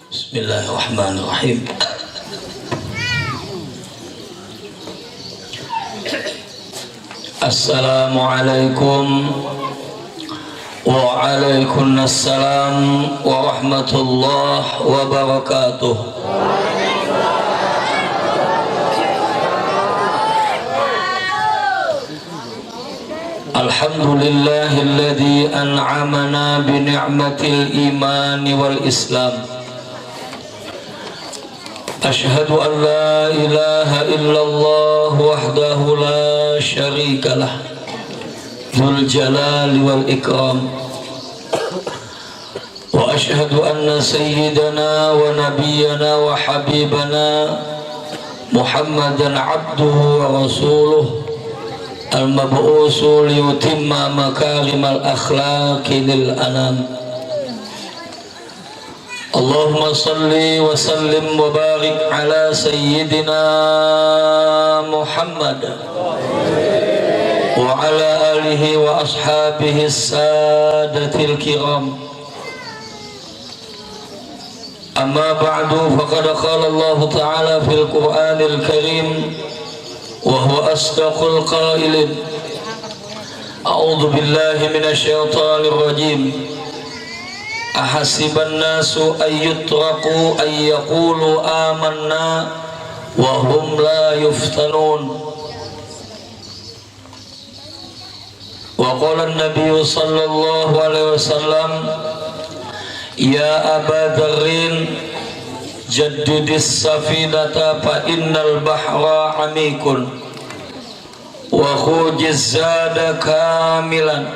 Bismillahirrahmanirrahim. Assalamualaikum waalaikumsalam warahmatullahi wabarakatuh. Alhamdulillahilladzi an'amana bi ni'matil iman wal islam. Ashhadu an la ilaha illallah wahdahu la syarika lah dzul jalali wal ikram. Wa ashhadu anna sayyidana wa nabiyyana wa habibana Muhammadan abduhu wa rasuluh al-mab'usu liyutimma makarimal akhlaqi lil anam. Allahumma salli wa sallim wa barik ala sayyidina Muhammad wa ala alihi wa ashabihi sadatil kiram. Amma ba'du, faqad qala Allah ta'ala fil Qur'anil Karim wa huwa asdaqul qailin. A'udzu billahi minasy syaithanir rajim. Ahasiban nasu ayyutraku ayyaqulu amanna wa hum la yuftanun. Wa qala an-nabiy sallallahu alaihi wasallam, ya Aba Dzarrin jaddidis safinata fa innal bahra amikun wa khujiz zada kamilan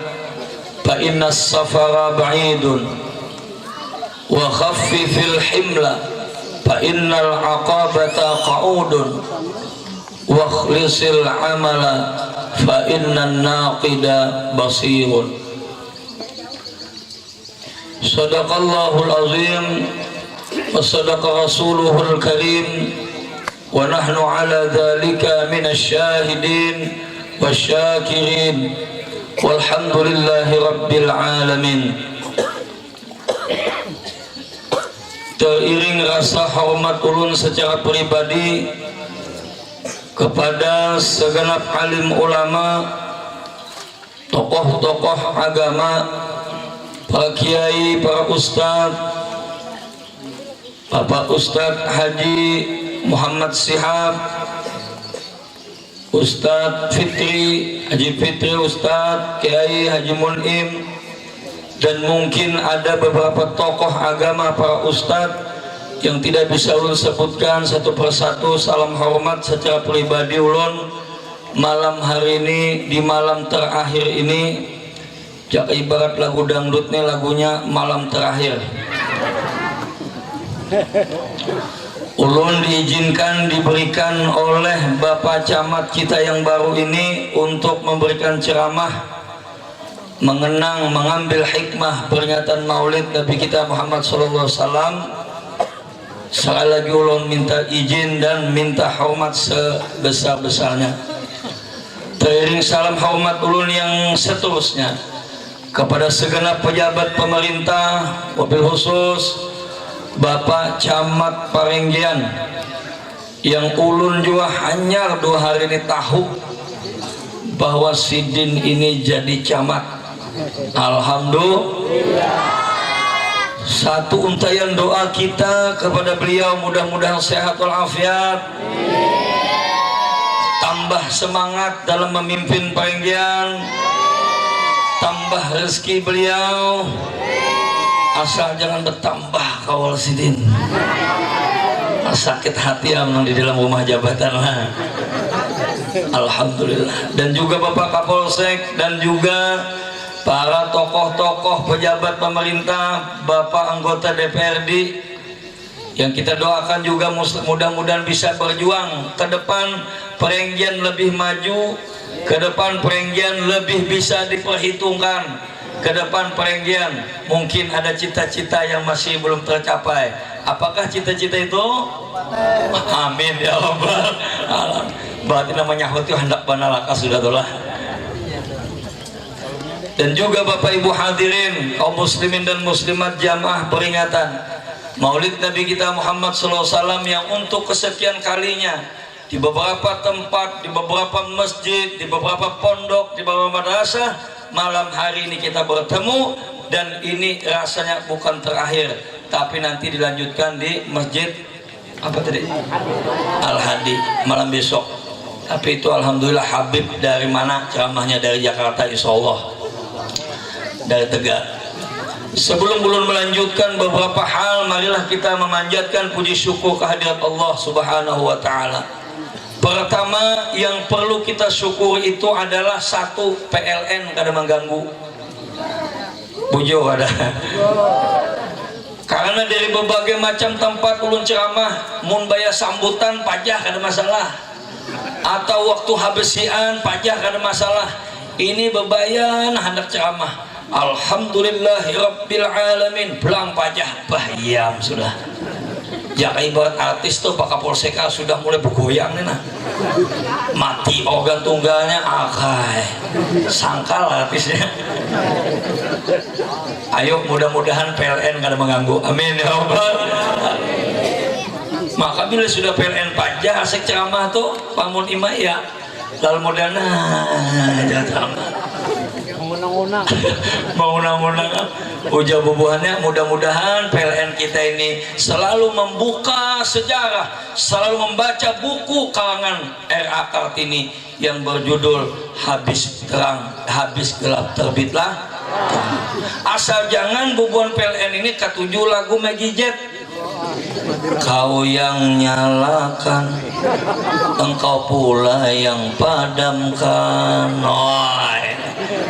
fa innas safara ba'idun wa khaffifil himla fa innal aqabata qa'udun wa khlisil amala fa innan naqida basirun. Sadaqallahul azim wa sadaqa rasuluhul karim wa nahnu ala dhalika minasy syahidin wasyakirin walhamdulillahi rabbil alamin. Teriring rasa hormat ulun secara pribadi kepada segenap alim ulama, tokoh-tokoh agama, para kiai, para ustadz, Bapak Ustadz Haji Muhammad Shihab, Ustadz Fitri, Haji Fitri Ustadz, Kiai Haji Mun'im, dan mungkin ada beberapa tokoh agama, para ustadz yang tidak bisa ulun sebutkan satu persatu. Salam hormat secara pribadi ulun malam hari ini, di malam terakhir ini. Jak ibarat lagu dangdut nih, lagunya malam terakhir. Ulun diizinkan, diberikan oleh Bapak Camat kita yang baru ini untuk memberikan ceramah mengenang, mengambil hikmah peringatan maulid Nabi kita Muhammad SAW. Sekali lagi ulun minta izin dan minta hormat sebesar-besarnya. Teriring salam hormat ulun yang seterusnya kepada segenap pejabat pemerintah, wabil khusus Bapak Camat Parenggian yang ulun juga hanya 2 hari ini tahu bahwa Sidin ini jadi camat. Alhamdulillah. Satu untayan doa kita kepada beliau, mudah-mudahan sehat walafiat, tambah semangat dalam memimpin Parenggian, tambah rezeki beliau, asal jangan bertambah kawal Sidin. Sakit hati amang di dalam rumah jabatan lah. Alhamdulillah. Dan juga Bapak Kapolsek dan juga para tokoh-tokoh pejabat pemerintah, Bapak anggota DPRD yang kita doakan juga mudah-mudahan bisa berjuang ke depan Parenggian lebih maju, ke depan Parenggian lebih bisa diperhitungkan, ke depan Parenggian mungkin ada cita-cita yang masih belum tercapai. Apakah cita-cita itu? Amin ya Allah. Berarti namanya hoti hendak banalaka sudah tolah. Dan juga Bapak Ibu hadirin kaum muslimin dan muslimat jamaah peringatan Maulid Nabi kita Muhammad SAW yang untuk kesekian kalinya di beberapa tempat, di beberapa masjid, di beberapa pondok, di beberapa madrasah, malam hari ini kita bertemu. Dan ini rasanya bukan terakhir, tapi nanti dilanjutkan di masjid apa tadi? Al-Hadi malam besok. Tapi itu alhamdulillah Habib dari mana ceramahnya? Dari Jakarta insyaallah, dari Tegal. Sebelum belum melanjutkan beberapa hal, marilah kita memanjatkan puji syukur kehadirat Allah Subhanahu wa taala. Pertama yang perlu kita syukur itu adalah satu, PLN kada mengganggu. Bujo ada. Karena dari berbagai macam tempat ulun ceramah, mun bayar sambutan pajah kada masalah, atau waktu habesian pajah kada masalah. Ini bebayan hendak ceramah, alhamdulillahirabbil alamin, belang pajah bahyam sudah. Jaka ibarat artis tuh Pak Kapolseka sudah mulai bergoyang nih nah, mati organ tunggalnya akai sangkal artisnya. Ayo mudah-mudahan PLN gak ada mengganggu, amin ya Allah. Maka bila sudah PLN pajak asik ceramah tuh pamun ima ya lalu modalnya jangan ceramah mengunang-unang ujar bubuhannya. Mudah-mudahan PLN kita ini selalu membuka sejarah, selalu membaca buku karangan R.A. Kartini yang berjudul Habis Terang Habis Gelap Terbitlah. Asal jangan bubuhan PLN ini ketujuh lagu Maggie Jet. Kau yang nyalakan, engkau pula yang padamkan.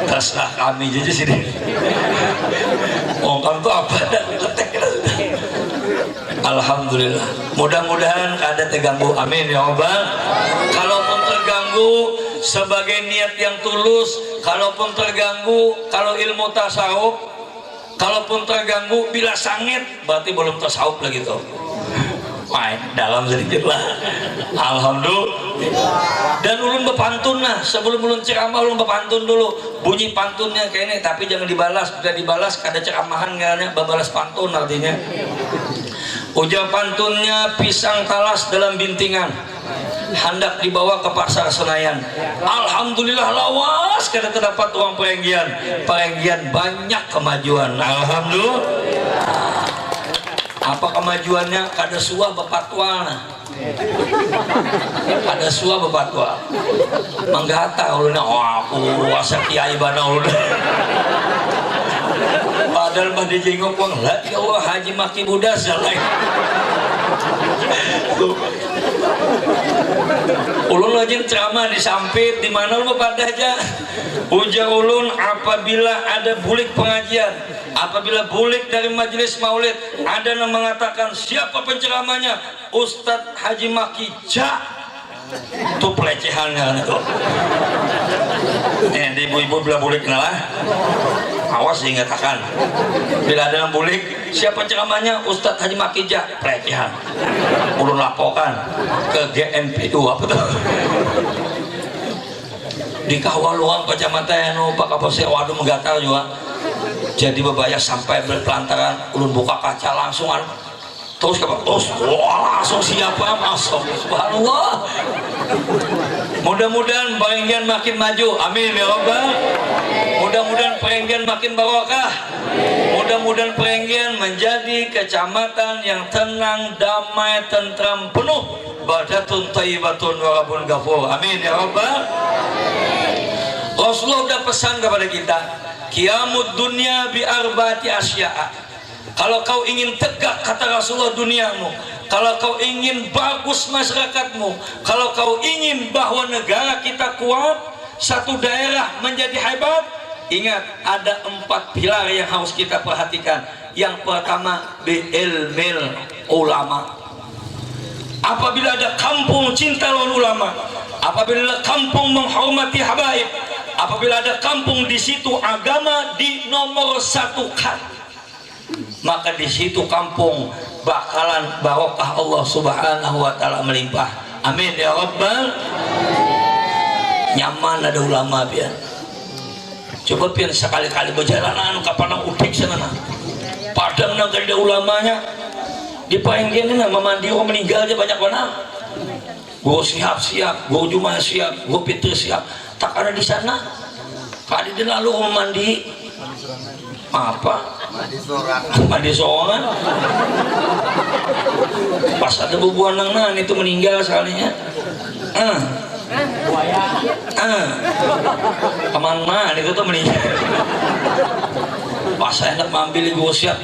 Terserah kami jadi sini. Kamu tuh apa? Alhamdulillah. Mudah-mudahan ada terganggu. Amin ya Allah. Kalaupun terganggu sebagai niat yang tulus, kalaupun terganggu kalau ilmu tasawuf, kalaupun terganggu bila sangit berarti belum tasawuf lagi tuh. Main dalam sedikit lah. Alhamdulillah. Dan ulun berpantun nah, sebelum ulun ceramah ulun berpantun dulu. Bunyi pantunnya kayak ini, tapi jangan dibalas. Sudah dibalas kada ceramahan kayaknya, babalas pantun artinya. Ujar pantunnya, pisang talas dalam bintingan hendak dibawa ke pasar Senayan. Alhamdulillah lawas kada terdapat uang perenggian. Perenggian banyak kemajuan. Alhamdulillah. Apa kemajuannya? Kada suah bepatwa nah. Kada suah bepatwa menggata ulunnya. Aku asa kiai bana ulun. Padahal pada jenguk wong la ya Allah Haji Maki Budas lain. Ulun lagi ceramah di Sampit, di mana ulun pada aja. Ujar ulun apabila ada bulik pengajian, apabila bulik dari majelis maulid, ada yang mengatakan siapa penceramahnya? Ustadz Haji Maki Ja. Itu pelecehannya itu. Di ibu-ibu bila bulik kenalah. Awas diingatakan. Bila ada yang bulik, siapa ceramahnya? Ustadz Haji Maki Ja. Pelecehan. Ulun laporkan ke GMPU apa tuh? Dikawal uang kecamatan Pak Kapolsek, waduh menggatal juga. Jadi berbahaya sampai berpelantaran. Ulun buka kaca langsung terus langsung siapa masuk. Subhanallah. Mudah-mudahan perenggian makin maju, amin ya Rabbal. Mudah-mudahan perenggian makin barokah. Mudah-mudahan perenggian menjadi kecamatan yang tenang, damai, tentram, penuh badatun thayyibatun wa rabbun ghafur, amin ya Rabbal. Rasulullah sudah pesan kepada kita, qiyamud dunya bi arba'ati asya'a. Kalau kau ingin tegak, kata Rasulullah, duniamu, kalau kau ingin bagus masyarakatmu, kalau kau ingin bahwa negara kita kuat, satu daerah menjadi hebat, ingat ada 4 pilar yang harus kita perhatikan. Yang pertama, bi'ilmil ulama. Apabila ada kampung cinta lawan ulama, apabila ada kampung menghormati habaib, apabila ada kampung di situ agama di nomor 1 maka di situ kampung bakalan barokah Allah Subhanahu wa taala melimpah. Amin ya Rabbal. Nyaman ada ulama pian. Coba pian sekali-kali berjalanan ke Padang Udik sana. Padang nang ada ulamanya. di Paenggen ini mandi orang meninggal aja banyak banget. Gue siap, gue cuma siap, gue Peter siap. Tak ada di sana. Kali dia lalu mandi apa? Mandi sorangan. Pas ada bubuan nang itu meninggal sekalinya. Kemana itu tuh meninggal. Pas saya nak ambil gue siap,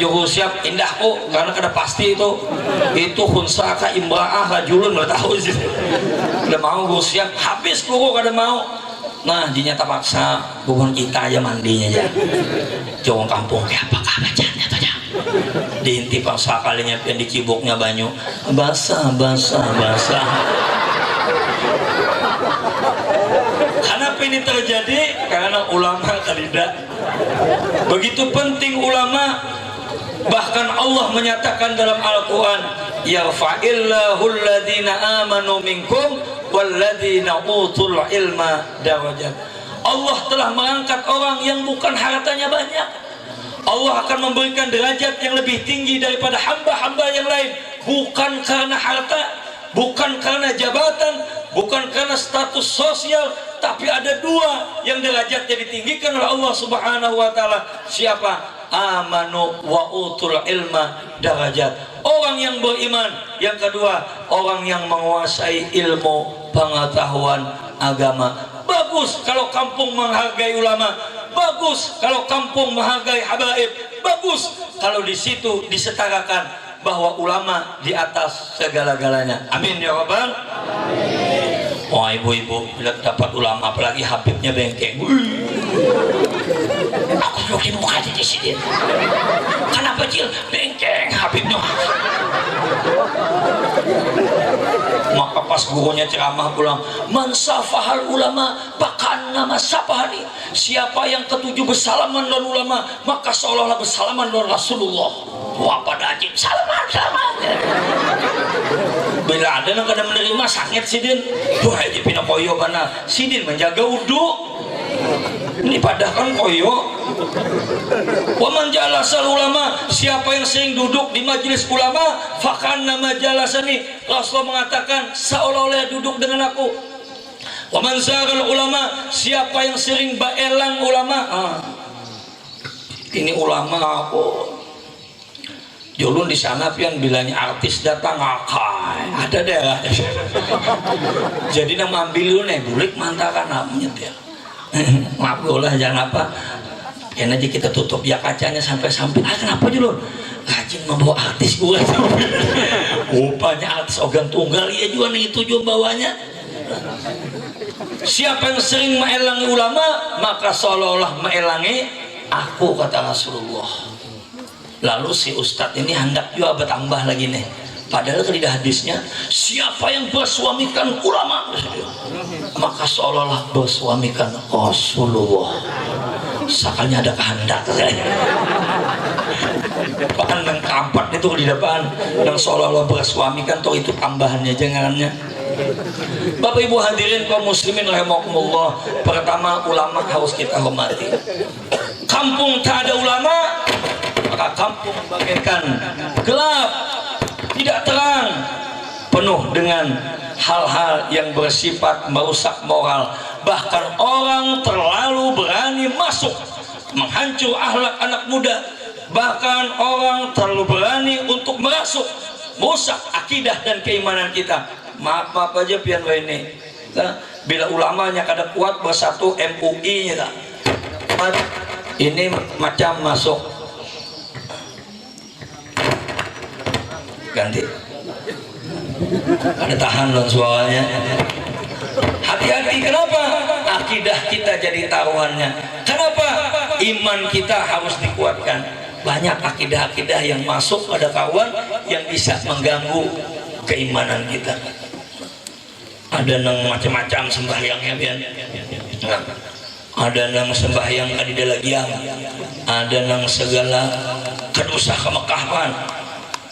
indah kok karena kada pasti itu khunsa ka imra'ah rajulun nggak tahu sih. Udah mau gue siap, habis gue kada mau. Nah, jinya terpaksa bukan kita aja mandinya aja. Jauh kampung kayak apa bacanya tuh aja. Diintip paksa kalinya yang dicibuknya banyu basah. Kenapa ini terjadi? Karena ulama tidak. Begitu penting ulama, bahkan Allah menyatakan dalam Al-Quran, yarfa'illahu alladhina amanu minkum walladzina utul ilma darajat. Allah telah mengangkat orang yang bukan hartanya banyak. Allah akan memberikan derajat yang lebih tinggi daripada hamba-hamba yang lain, bukan karena harta, bukan karena jabatan, bukan karena status sosial, tapi ada dua yang derajatnya ditinggikan oleh Allah Subhanahu wa taala. Siapa? Amanu wa utul ilma darajat. Orang yang beriman. Yang kedua, orang yang menguasai ilmu pengetahuan agama. Bagus kalau kampung menghargai ulama. Bagus kalau kampung menghargai habaib. Bagus kalau di situ disetarakan bahwa ulama di atas segala-galanya. Amin ya rabbal. Wah, ibu-ibu bila dapat ulama apalagi habibnya bengkeng. Aku lagi muka di sini. Kenapa Cil? Bengkeng habibnya. Maka pas gurunya ceramah pulang, man safahal ulama bahkan nama sapahani. Siapa yang ketujuh bersalaman dengan ulama, maka seolah-olah bersalaman dengan Rasulullah. Wah, pada ajib salaman. Bila ada yang kada menerima sangat sidin. Tuh aja pindah koyo mana sidin menjaga wudhu. Ini padahal kan koyo. Waman jalasal ulama, siapa yang sering duduk di majelis ulama, fakan nama jalasani. Rasulullah mengatakan seolah-olah duduk dengan aku. Waman zaral ulama, siapa yang sering baelang ulama. Ini ulama aku. Dulu di sana pian bilangnya artis datang ngakai, ada daerah. Jadi nama ambil lu nih bulik mantakan namanya dia. Maaf lah jangan apa. Pian aja kita tutup ya kacanya sampai-sampai. Kenapa dulu? Rajin membawa artis gue. Rupanya artis organ tunggal ya juga nih itu juga bawanya. Siapa yang sering meelangi ulama, maka seolah-olah meelangi aku, kata Rasulullah. Lalu si ustadz ini hendak juga bertambah lagi nih, padahal kan di hadisnya siapa yang bersuamikan ulama maka seolah-olah bersuamikan Rasulullah. Sakalnya ada kehendak bahkan yang keempat itu di depan yang seolah-olah bersuamikan tuh itu tambahannya jangannya. Bapak ibu hadirin kaum muslimin rahimakumullah, pertama ulama harus kita hormati. Kampung tak ada ulama maka kampung bagaikan gelap, tidak terang, penuh dengan hal-hal yang bersifat merusak moral. Bahkan orang terlalu berani masuk menghancur akhlak anak muda. Bahkan orang terlalu berani untuk merasuk merusak akidah dan keimanan kita. Maaf aja pian ini. Bila ulamanya kada kuat bersatu MUI nya ini macam masuk ganti ada tahan loh suaranya. Hati-hati, kenapa? Akidah kita jadi taruhannya. Kenapa? Iman kita harus dikuatkan. Banyak akidah-akidah yang masuk pada kawan yang bisa mengganggu keimanan kita. Ada yang macam-macam sembahyangnya biar ada yang sembahyang kadida lagiang, ada yang segala kedusah ke Mekah kan,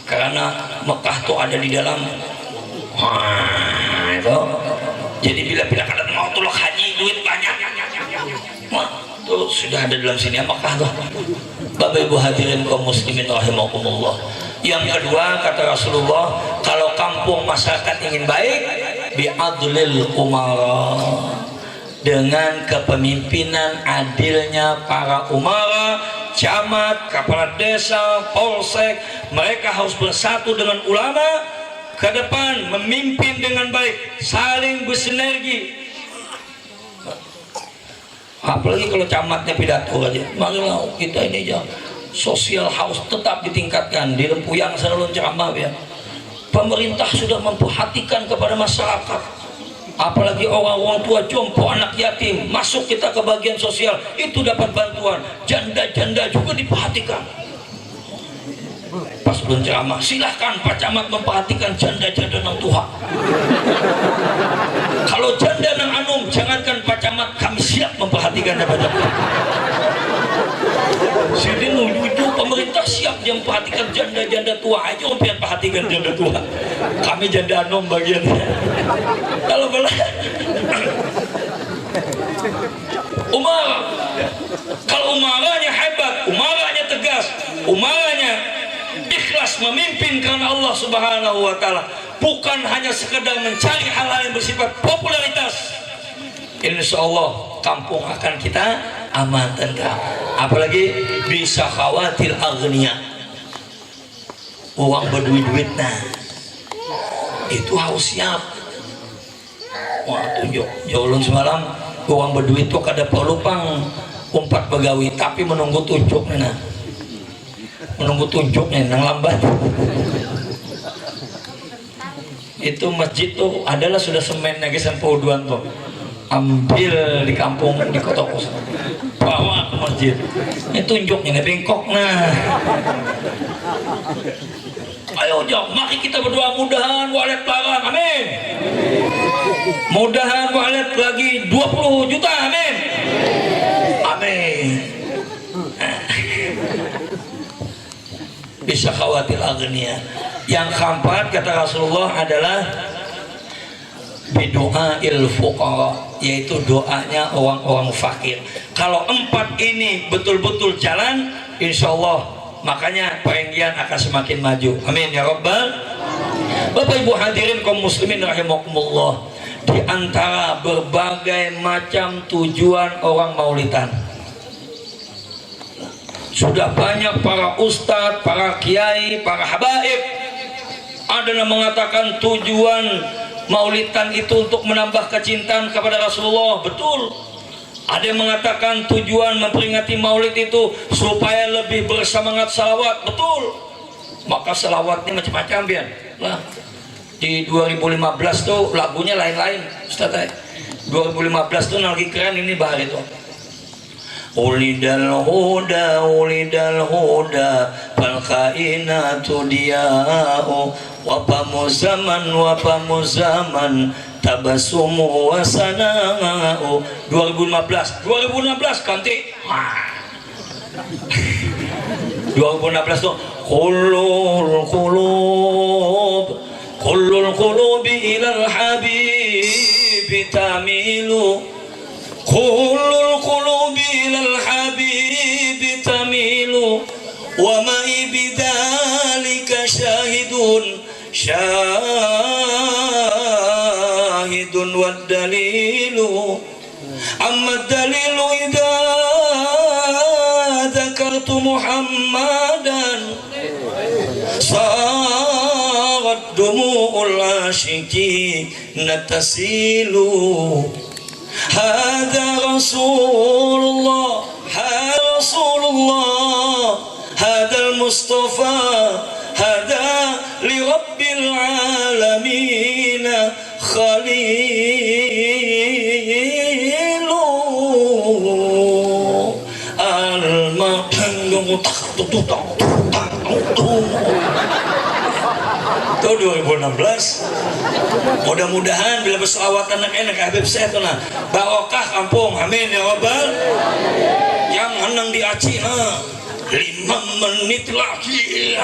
karena Mekah tuh ada di dalam. Itu jadi bila kada mau tulok haji duit banyak tuh sudah ada dalam sini Mekah tuh. Bapak ibu hadirin kaum muslimin rahimakumullah, Yang kedua kata Rasulullah, kalau kampung masyarakat ingin baik, bi'adlil umara, dengan kepemimpinan adilnya para umara, camat, kepala desa, polsek. Mereka harus bersatu dengan ulama ke depan, memimpin dengan baik, saling bersinergi. Apalagi kalau camatnya pidato aja, marilah kita ini aja sosial harus tetap ditingkatkan. Di Lempuyang selalu ceramah ya, pemerintah sudah memperhatikan kepada masyarakat, apalagi orang-orang tua jompo, anak yatim, masuk kita ke bagian sosial itu dapat bantuan. Janda-janda juga diperhatikan. Pas belum ceramah, silahkan Pak Camat memperhatikan janda-janda nang tua. Kalau janda nang anum, jangankan Pak Camat, kami siap memperhatikan Pak Camat. Jadi itu pemerintah siap dia memperhatikan janda-janda tua aja, orang perhatikan janda tua. Kami janda anum bagiannya. Kalau boleh, umara, kalau umaranya hebat, umaranya tegas, umaranya ikhlas memimpin karena Allah Subhanahu wa Ta'ala, bukan hanya sekedar mencari hal-hal yang bersifat popularitas, insya Allah kampung akan kita aman tentram. Apalagi bisa khawatir agniya, uang berduit-duit, nah itu harus siap. Wah tunjuk jauhlun semalam uang berduit tuh kada pelupang umpat pegawai, tapi menunggu tunjuk nah, menunggu tunjuknya nang lambat. Itu masjid tuh adalah sudah semennya gesan pauduan tuh, ambil di kampung di kota kos, bawa ke masjid, ini tunjuknya bengkok. Nah ayo jauh, mari kita berdoa mudahan walet larang, amin. Mudahan walet lagi 20 juta, amin, amin. Bisa khawatir agniya. Yang keempat kata Rasulullah adalah bidu'ail fuqara, yaitu doanya orang-orang fakir. Kalau empat ini betul-betul jalan, insya Allah makanya perenggian akan semakin maju, amin ya rabbal. Bapak ibu hadirin kaum muslimin rahimakumullah, di antara berbagai macam tujuan orang maulidan, sudah banyak para ustadz, para kiai, para habaib ada yang mengatakan tujuan maulidan itu untuk menambah kecintaan kepada Rasulullah, betul. Ada yang mengatakan tujuan memperingati maulid itu supaya lebih bersemangat salawat, betul. Maka salawatnya macam-macam biar lah. Di 2015 tuh lagunya lain-lain Ustaz. 2015 tuh lagi keren ini bahar itu. Ulidal huda fal kainatu diya'u wa pamuzaman tabasumu wasana'u. 2016 ganti 2016 tuh kullul qulubi ilal habibi tamilu, kullul qulubi ilal habibi tamilu wa ma'i bidzalika syahidun wad dalilu amma dalilu idza dzakartu Muhammadan sarat dumu'ul asyiki natasilu. Hada Rasulullah, hada Rasulullah, hada al-Mustafa, hada li Rabbil alamin khalilu al-ma'andung itu 2016. Mudah-mudahan bila berselawatan enak Habib saya tuh nah barokah kampung, amin ya rabbal. Yang henang di Aceh 5 menit lagi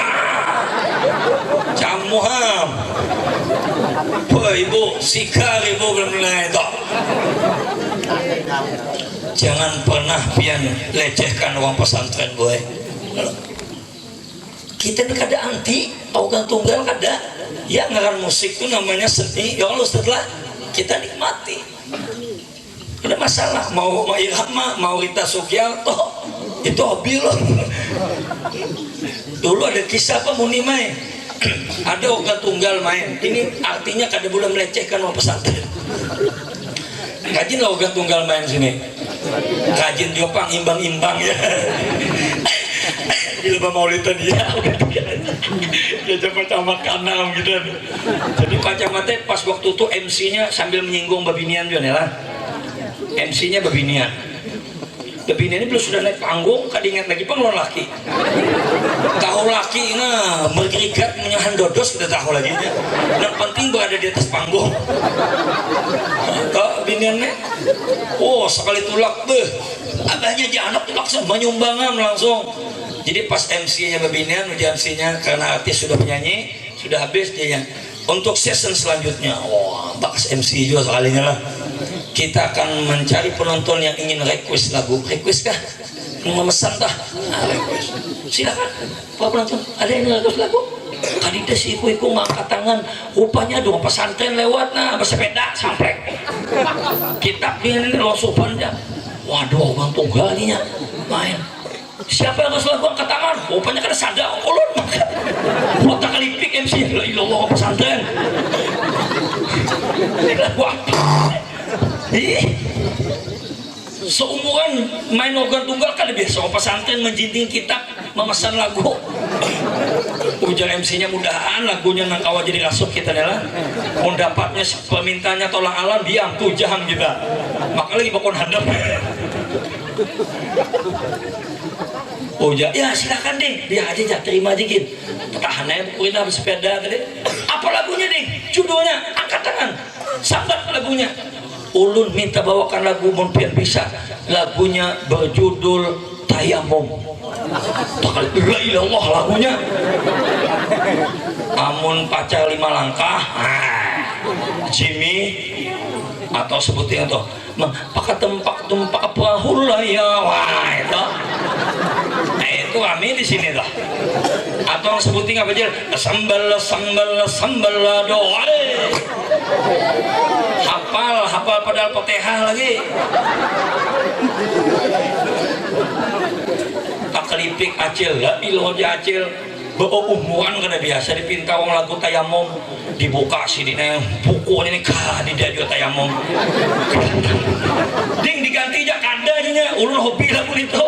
camuham ibu sikar ibu belum mulai itu. Jangan pernah pian lecehkan orang pesantren boy. kita ini kada anti organ tunggal kada ya, ngaran musik itu namanya seni ya Allah, setelah kita nikmati ada masalah. Mau Irama, mau Rita Sugiarto itu hobi loh. Dulu ada kisah apa Muni main ada organ tunggal main, ini artinya kada boleh melecehkan mau pesantren. Rajin lah organ tunggal main sini, rajin diopang imbang-imbang ya. Di lomba maulidan dia coba camat kanam gitu. Jadi Pak Camat pas waktu itu MC-nya sambil menyinggung babinian juga lah. MC-nya babinian. Babinian ini belum sudah naik panggung, kadingat lagi pengeluar laki. Tahu laki nah bergerigat menyahan dodos kita tahu lagi. Yang penting berada di atas panggung. Kak biniannya, oh sekali tulak deh. Abahnya anak langsung menyumbangan langsung. Jadi pas MC-nya babinian, uji MC-nya karena artis sudah menyanyi, sudah habis dia yang untuk season selanjutnya. Wah, bakas MC juga sekalinya lah. Kita akan mencari penonton yang ingin request lagu. Request kah? Memesan kah? Nah, request. Silakan, Pak penonton. Ada yang request lagu? Tadi deh si iku ngangkat tangan, rupanya dua pesantren lewat nah bersepeda sampai. Kita ini losupan ya. Waduh, bang tunggal nih main. Siapa yang harus lagu angkat tangan? Rupanya kada sadar ulun. Kota kalipik MC la ilallah pesantren. Ini lagu apa? Seumuran main organ tunggal kan biasa pesantren menjinting kitab memesan lagu. Ujian MC-nya mudahan lagunya nang kawa jadi rasuk kita adalah mendapatnya permintanya tolong alam diam tuh jam kita. Maka lagi bakon hadap. Oh ya silakan deh, dia aja terima dikit. Tahannya bukuin apa sepeda tadi. Apa lagunya deh? Judulnya angkat tangan. Sambat lagunya. Ulun minta bawakan lagu mungkin bisa. Lagunya berjudul Tayamum. Tak la ilallah lagunya. Amun pacar 5 langkah. Jimmy atau sebutin itu. Pakai tempat perahu lah ya, wah itu. Nah itu kami di sini lah. Atau sebutin apa aja? Sambal doa. Hafal padahal potehah lagi. Tak kelipik acil, lah iloh aja acil. Umuran kada biasa dipinta wong lagu Tayamum dibuka sini pukul ini kah di dia juga Tayamum ding diganti aja kadanya ulun hobi lagu itu.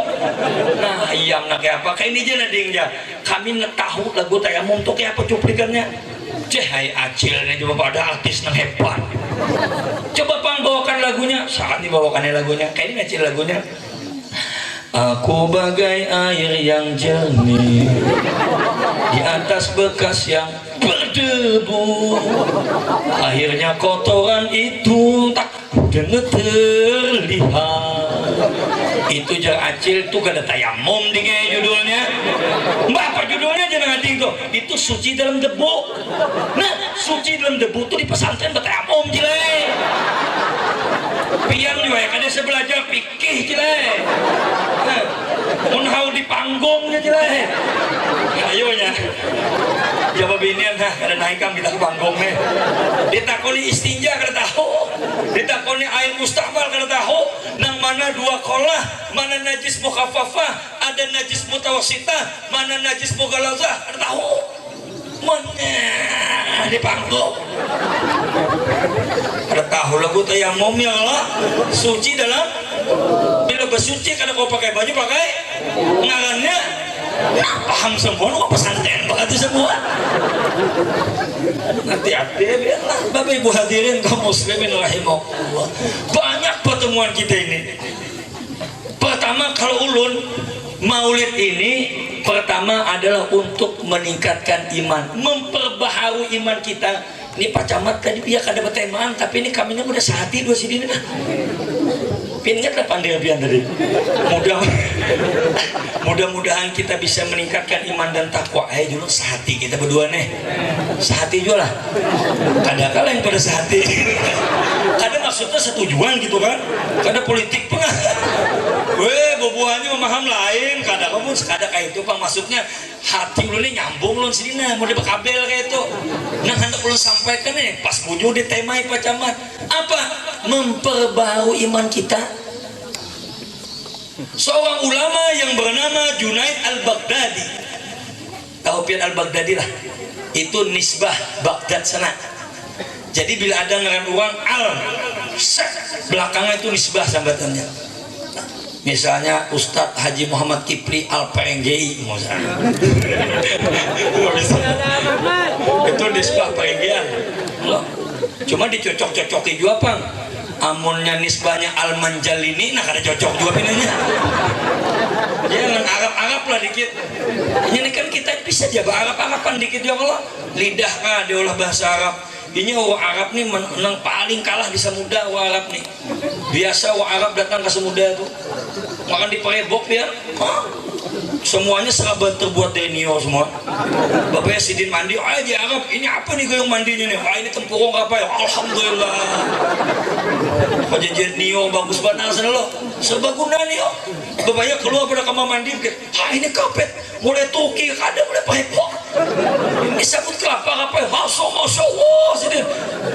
Nah ayam nak kayak apa kayak ini aja ding ya kami tahu lagu Tayamum tuh kayak apa cuplikannya. Hai acil ini coba pada artis nang hebat coba pang bawakan lagunya saat dibawakannya lagunya kayak ini acil lagunya. Aku bagai air yang jernih di atas bekas yang berdebu. Akhirnya kotoran itu tak terlihat. Itu jar acil tuh gak ada Tayamum di kayak judulnya. Mbak apa judulnya jangan ngading tuh. Itu suci dalam debu. Nah suci dalam debu tuh di pesantren bertayamum jile. Piang juga ya kada sebelajar pikih jile. Munhau di panggungnya jile. Ayonya. Jawab binian kada naikkan kita ke panggungnya. Ditakoni istinja kada tahu. Ditakoni air mustakmal kada tahu. Nang mana dua kolah, mana najis mukhafafah, ada najis mutawassitah, mana najis mughalazah, kada tahu. Mana di panggung. Kada tahu lagu Tayamum ya Allah. Suci dalam bila bersuci kada kau pakai baju pakai ngarannya paham semua lu pesantren begitu semua. Hati-hati biarlah Bapak Ibu hadirin kaum muslimin rahimakumullah. Banyak pertemuan kita ini. Pertama kalau ulun maulid ini pertama adalah untuk meningkatkan iman, memperbaharui iman kita. Ini Pak Camat tadi dia kada berteman tapi ini kami udah sehati dua sini dah. Pingat lah pandai biar dari mudah-mudahan kita bisa meningkatkan iman dan takwa. Ayo dulu sehati kita berdua nih sehati juga lah kada kalah yang pada sehati kada maksudnya setujuan gitu kan kada politik pengah bubuhannya memaham lain kada lamun sekadar kayak itu Bang, maksudnya hati ulun ini nyambung ulun sidina mau dibekabel kayak itu. Nah hendak ulun sampaikan nih pas buju di temai Pak Camat apa memperbarui iman kita. Seorang ulama yang bernama Junaid Al-Baghdadi, tahu pian Al-Baghdadi lah, itu nisbah Baghdad sana. Jadi bila ada ngaran uang al belakangnya itu nisbah sambatannya. Misalnya Ustadz Haji Muhammad Kipli Al-PNGI misalnya. Itu nisbah PNGian. Cuma dicocok-cocoki juga Bang. Amunnya nisbahnya Al-Manjalini, nah kada cocok juga pinanya. Jangan Arab-Arab lah dikit. Ini kan kita bisa jaga Arab-Araban dikit ya Allah. Lidah diolah bahasa Arab. Ini orang Arab nih menang paling kalah di Samudra orang Arab nih. Biasa orang Arab datang ke Samudra tuh makan di perebok dia. Semuanya serabut terbuat dari nio semua. Bapaknya sidin mandi, di Arab ini apa nih gayung mandinya nih? Ini tempurung apa ya? Alhamdulillah. Pajajan nio bagus banget sana lo. Sebaguna nio. Bapaknya keluar pada kamar mandi, ini kapet. Mulai tuki kada mulai perebok. Ini sabut kelapa apa ya? Masya Allah sidin.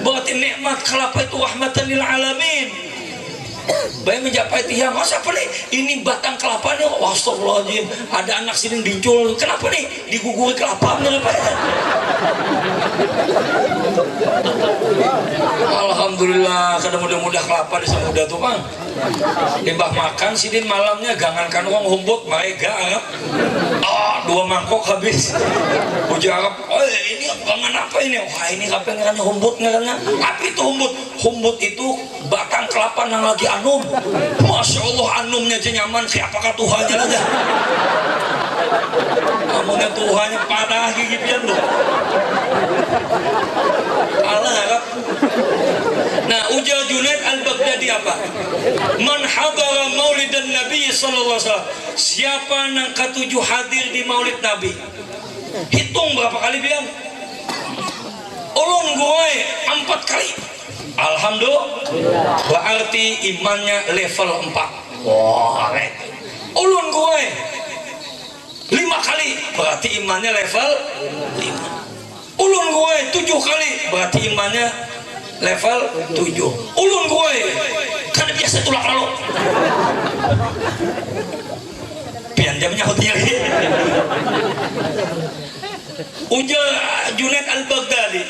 Berarti nikmat kelapa itu rahmatan lil alamin. Bayang mencapai tiang, masa apa nih? Ini batang kelapanya, astagfirullahaladzim. Ada anak sini dincul, kenapa nih? Diguguri kelapanya apa ya? Alhamdulillah, kada mudah-mudah kelapa di Samudra tuh Bang. Limbah makan sidin malamnya, gangankan uang humbut, mereka Arab. 2 mangkok habis. Uji Arab, ini gangan apa ini? Wah ini apa ngarannya humbut ngarannya? Apa itu humbut? Humbut itu batang kelapa yang lagi anum. Masya Allah anumnya aja nyaman, siapakah Tuhannya aja? Amunnya Tuhannya parah gigipian loh. Allah harap. Nah ujar Junaid Al-Baghdadi apa? Man hadara maulidan Nabi sallallahu alaihi wasallam. Siapa yang ke-7 hadir di maulid Nabi? Hitung berapa kali biar? Ulun gue 4 kali. Alhamdulillah. Berarti imannya level 4. Wah, ulun gue 5 kali. Berarti imannya level 5. Ulun gue 7 kali. Berarti imannya level 7. Ulun gue kan biasa tulak lalu. Pian jamnya hotel. Ujar Junaid Al-Baghdadi,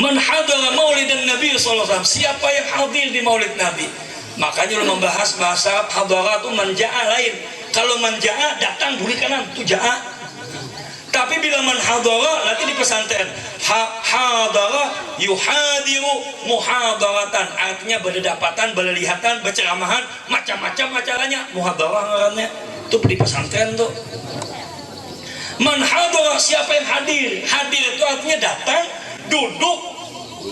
man hadara maulidan Nabi sallallahu alaihi wasallam, siapa yang hadir di maulid Nabi. Makanya lu membahas bahasa hadara itu manja'a lain. Kalau manja'a datang buri kanan itu ja'a. Tapi bila man hadara nanti di pesantren hadara yuhadiru muhadaratan, artinya berdapatan, berlihatan, berceramahan, macam-macam acaranya muhadarah ngarannya. Itu di pesantren tuh. Man hadara, siapa yang hadir? Hadir itu artinya datang, duduk,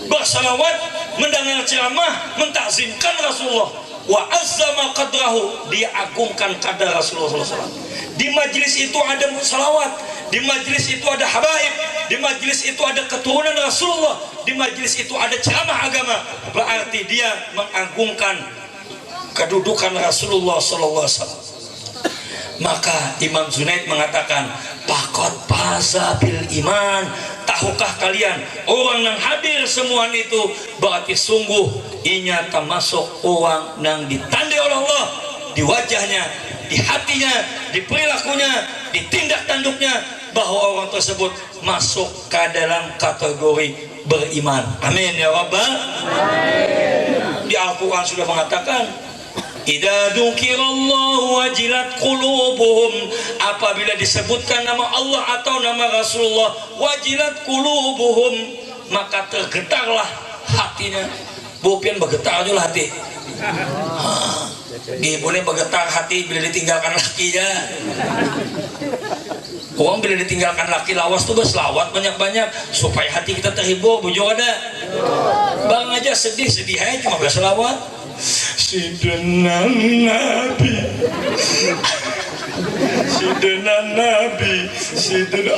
bersalawat, mendengar ceramah, mentakzimkan Rasulullah. Wa azzama qadrahu, dia agungkan kadar Rasulullah SAW. Di majlis itu ada salawat, di majlis itu ada habaib, di majlis itu ada keturunan Rasulullah, di majlis itu ada ceramah agama. Berarti dia mengagungkan kedudukan Rasulullah SAW. Maka Imam Junaid mengatakan, pakot pasa bil iman, tahukah kalian orang yang hadir semua itu berarti sungguh inya termasuk orang yang ditandai oleh Allah di wajahnya, di hatinya, di perilakunya, di tindak tanduknya, bahwa orang tersebut masuk ke dalam kategori beriman. Amin ya Rabbal. Di Al-Quran sudah mengatakan, idza dzukirallahu wajilat qulubuhum, apabila disebutkan nama Allah atau nama Rasulullah, wajilat qulubuhum, maka tergetarlah hatinya. Bukan bergetar aja lah hati. Boleh bergetar hati bila ditinggalkan lakinya. Orang bila ditinggalkan laki lawas tuh berselawat banyak-banyak supaya hati kita terhibur. Bujur ada bang aja sedih-sedih aja cuma berselawat. Sidana Nabi, Sidana Nabi, Sidana.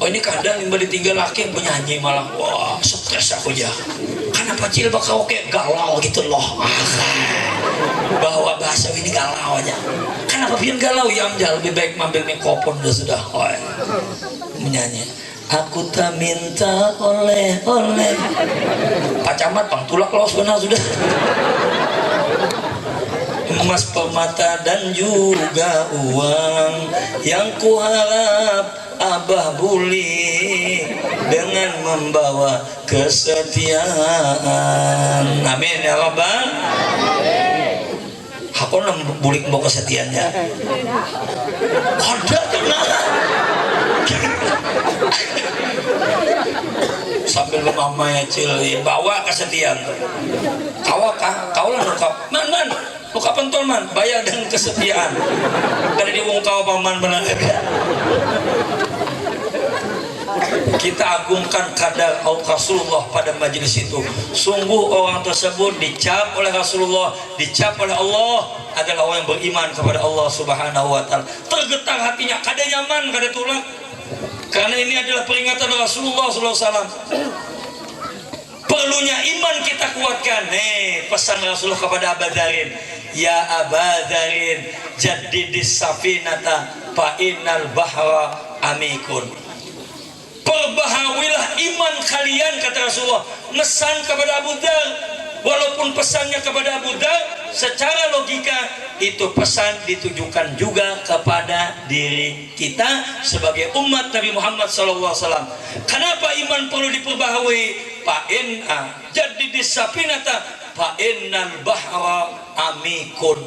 Oh ini kadang yang ditinggal laki penyanyi malah wah stres aku ya. Karena kenapa jilbab kau kayak galau gitu loh. Bawa bahasa ini galau aja. Kenapa bikin galau ya Amjad? Lebih baik mampir mikrofon sudah. Oh, menyanyi. Aku tak minta oleh-oleh. Pak Camat, Bang Tulak kalau sebenarnya sudah. Emas, permata dan juga uang yang kuharap Abah buli dengan membawa kesetiaan. Amin ya Rabbal. Aku bulik membawa kesetiaannya. Ada tenang. Sambil mama ya cili bawa kesetiaan. Kau lah nukap man nukap pentol man bayar dengan kesetiaan. Karena di wong kau paman benar. Kita agungkan kadar Rasulullah pada majelis itu. Sungguh orang tersebut dicap oleh Rasulullah, dicap oleh Allah adalah orang yang beriman kepada Allah Subhanahu wa taala. Tergetar hatinya, kada nyaman, kada tulak. Karena ini adalah peringatan Rasulullah SAW. Perlunya iman kita kuatkan. Pesan Rasulullah kepada Abu Dharin, ya Abu Dharin, jaddidis safinata fa innal bahra amikun. Perbaharuilah iman kalian, kata Rasulullah. Mesan kepada Abu Dhar. Walaupun pesannya kepada Abu Dhar, secara logika itu pesan ditujukan juga kepada diri kita sebagai umat Nabi Muhammad SAW. Kenapa iman perlu diperbaharui? Fa'inna jaddidis safinata fa'innal bahra amikun.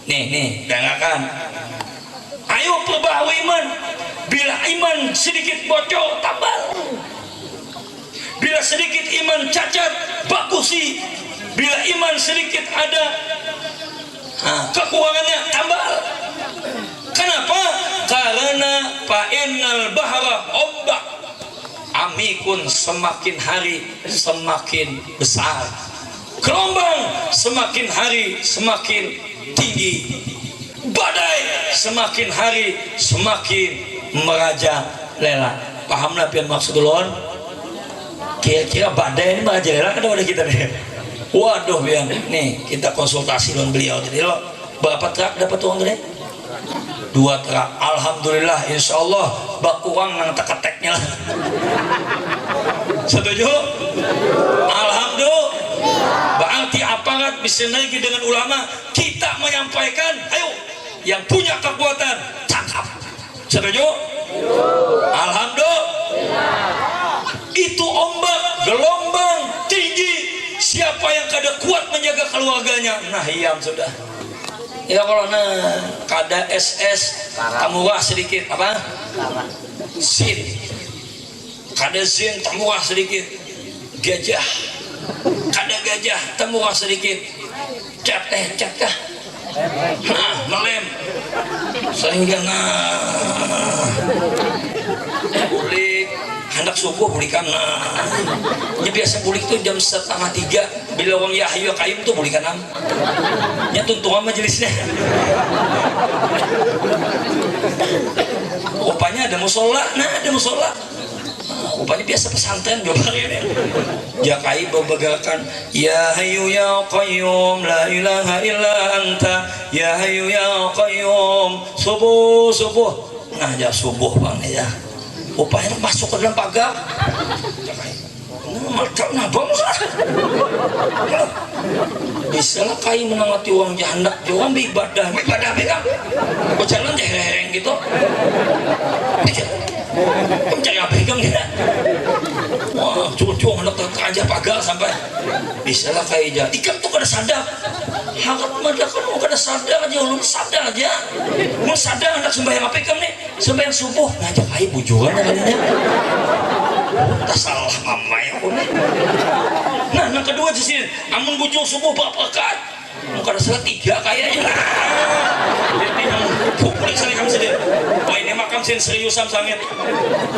Nih, dengarkan. Ayo perbaharui iman. Bila iman sedikit bocor, tambal. Bila sedikit iman cacat, bagusi. Bila iman sedikit ada kekurangannya, tambal. Kenapa? Karena fa'innal bahra ombak amikun, semakin hari semakin besar. Gelombang semakin hari semakin tinggi. Badai semakin hari semakin merajalela. Paham lah pian maksud ulun? Kira-kira badai ini merajalela kan ada kita nih. Waduh pian, nih kita konsultasi dengan beliau. Jadi lo berapa truk dapat uang tadi? 2 truk. Alhamdulillah, insya Allah bak uang nang teketeknya lah. Setuju? Alhamdulillah. Berarti aparat bersinergi dengan ulama. Kita menyampaikan, ayo yang punya kekuatan cakap. Setuju? Alhamdulillah. Itu ombak, gelombang tinggi. Siapa yang kada kuat menjaga keluarganya? Nah, iya sudah. Ya kalau kada SS tamurah sedikit apa? Sin. Kada sin tamurah sedikit. Gajah. Kada gajah tamurah sedikit. Cat kah? Nah, melem. Sehingga bulik hendak subuh bulikan ini biasa bulik tuh jam 2:30. Bila orang Yahya Kaim tuh bulikan nya tuntungan majelisnya. Rupanya ada musola. Ada musola. Rupanya biasa pesantren coba ini. Ya Kaim berbagakan, ya Hayyu ya Qayyum la ilaha illa anta, ya Hayyu ya Qayyum, subuh. Nah, ya subuh bang ya. Rupanya masuk ke dalam pagar. Bisa lah Kai menangati uang janda, orang beribadah kan, berjalan jereng gitu, mencari apa kan kita, wah cucu hendak terkajah pagar sampai, bisa lah Kai aja, ikan tuh kada sadar, hangat mada kan mau kada sadar aja, belum sadar aja, mau sadar hendak sembahyang apa kan nih, sembahyang subuh, ngajak Kai bujuan namanya. Tak salah mama ya pun. Nah, yang kedua di sini, amun bujung subuh berapa rakaat? Muka ada salah 3 kayaknya. Jadi yang pukul sini kamu sendiri. Wah ini makam sini seriusan sangit.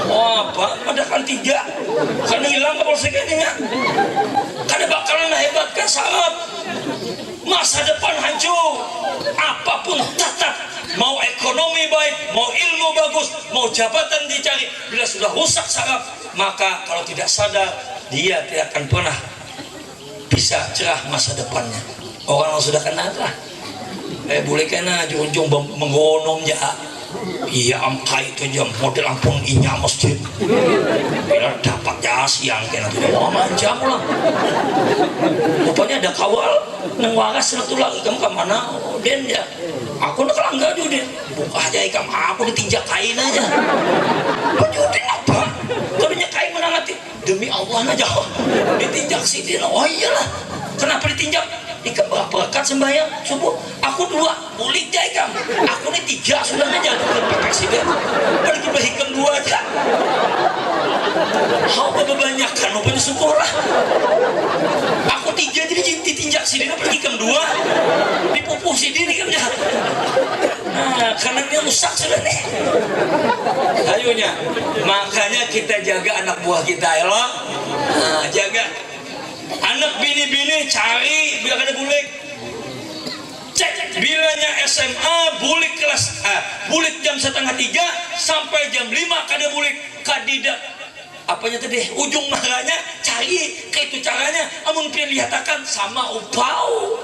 Wah apa? Ada kan 3. Karena hilang kapal segininya. Karena bakalan hebatkan syarat. Masa depan hancur. Apapun tetap. Mau ekonomi baik, mau ilmu bagus, mau jabatan dicari, bila sudah rusak saraf, maka kalau tidak sadar dia tidak akan pernah bisa cerah masa depannya. Orang yang sudah kena lah boleh kena junjung menggonong ja iya amkai itu jam model ampun inya masjid bila dapat ya siang kena tuh mau manjam lah rupanya ada kawal nang waras itu lagi kamu kemana den ya aku nak langgar juga den buka aja ikam aku ditinjak kain aja baju den apa ternyata kain menangati demi Allah aja ditinjak si den oh iyalah kenapa ditinjak ikam berapa rekat sembahyang subuh aku 2 bulik jai ikam aku ini 3 sudah aja ke presiden pergi berhikam 2 aja kau kebanyakan rupanya syukur lah aku 3 jadi ditinjak si diri pergi ikam 2 dipupuh si diri kan ya nah karena dia rusak sudah nih ayunya makanya kita jaga anak buah kita ya loh nah, jaga anak bini-bini cari biar ada bulik cek bilanya SMA bulik kelas bulik jam 2:30 sampai jam 5 kada bulik kadida apanya tadi ujung marahnya cari kayak itu caranya amun lihatkan sama upau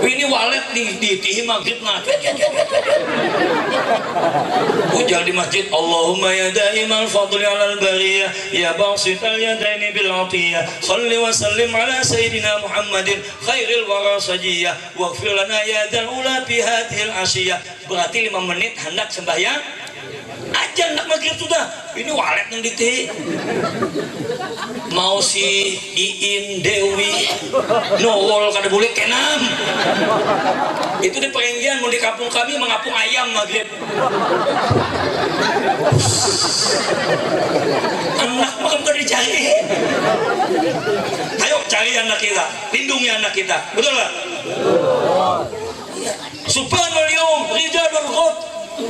ini walet di maghrib nah ujal di masjid Allahumma ya daimal fadli alal bariyah ya basital yadaini bil atiyah salli wa sallim ala sayyidina Muhammadin khairil wara sajiyah waghfir lana ya dal ula fi hadhil asyiyah berarti 5 menit hendak sembahyang aja nak maghrib sudah ini walet yang diti mau si Iin Dewi nowol kada boleh kenam itu di perenggian mau di kampung kami mengapung ayam maghrib anak makam kada dicari ayo cari anak kita lindungi anak kita betul lah subhanal yawm rijadul ghad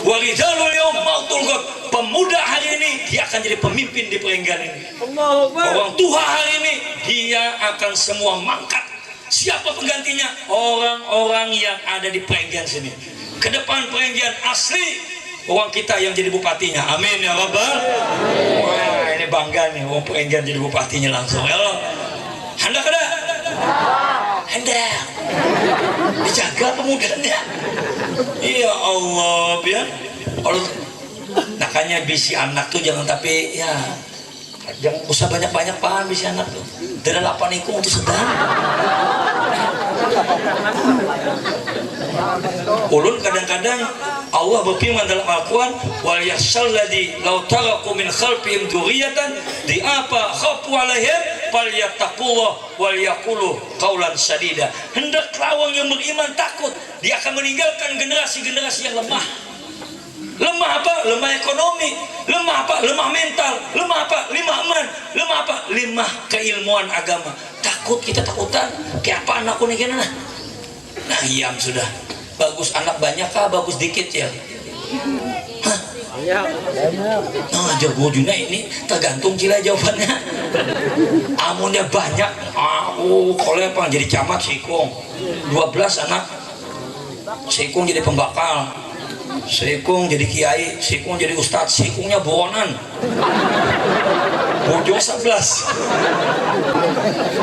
walijalul yaum mautul ghad pemuda hari ini dia akan jadi pemimpin di perenggan ini orang tua hari ini dia akan semua mangkat siapa penggantinya orang-orang yang ada di perenggan sini ke depan perenggan asli orang kita yang jadi bupatinya amin ya rabbal wah ini bangga nih orang perenggan jadi bupatinya langsung ya Allah hendak ada hendak dijaga pemudanya iya Allah biar kalau makanya bisi anak tuh jangan tapi ya jangan usah banyak-banyak paham bisi anak tuh dari 8 ikut untuk sedang ulun kadang-kadang Allah berfirman dalam Al-Quran wal yahshalladzi law taraku min khalfihim dzurriyyatan di apa khafu alaihim falyattaqullah wal yaqulu qaulan sadida hendak lawang yang beriman takut dia akan meninggalkan generasi-generasi yang lemah apa? Lemah ekonomi lemah apa? Lemah mental lemah apa? Lemah iman lemah apa? Lemah keilmuan agama takut kita takutan kayak apa anakku nih kena nah iam sudah bagus anak banyak kah bagus dikit ya hah nah jago juga ini tergantung cila jawabannya amunnya banyak kalau apa jadi camat sikung 12 anak sikung jadi pembakal sikung jadi kiai sikung jadi ustadz sikungnya bohonan bojo 11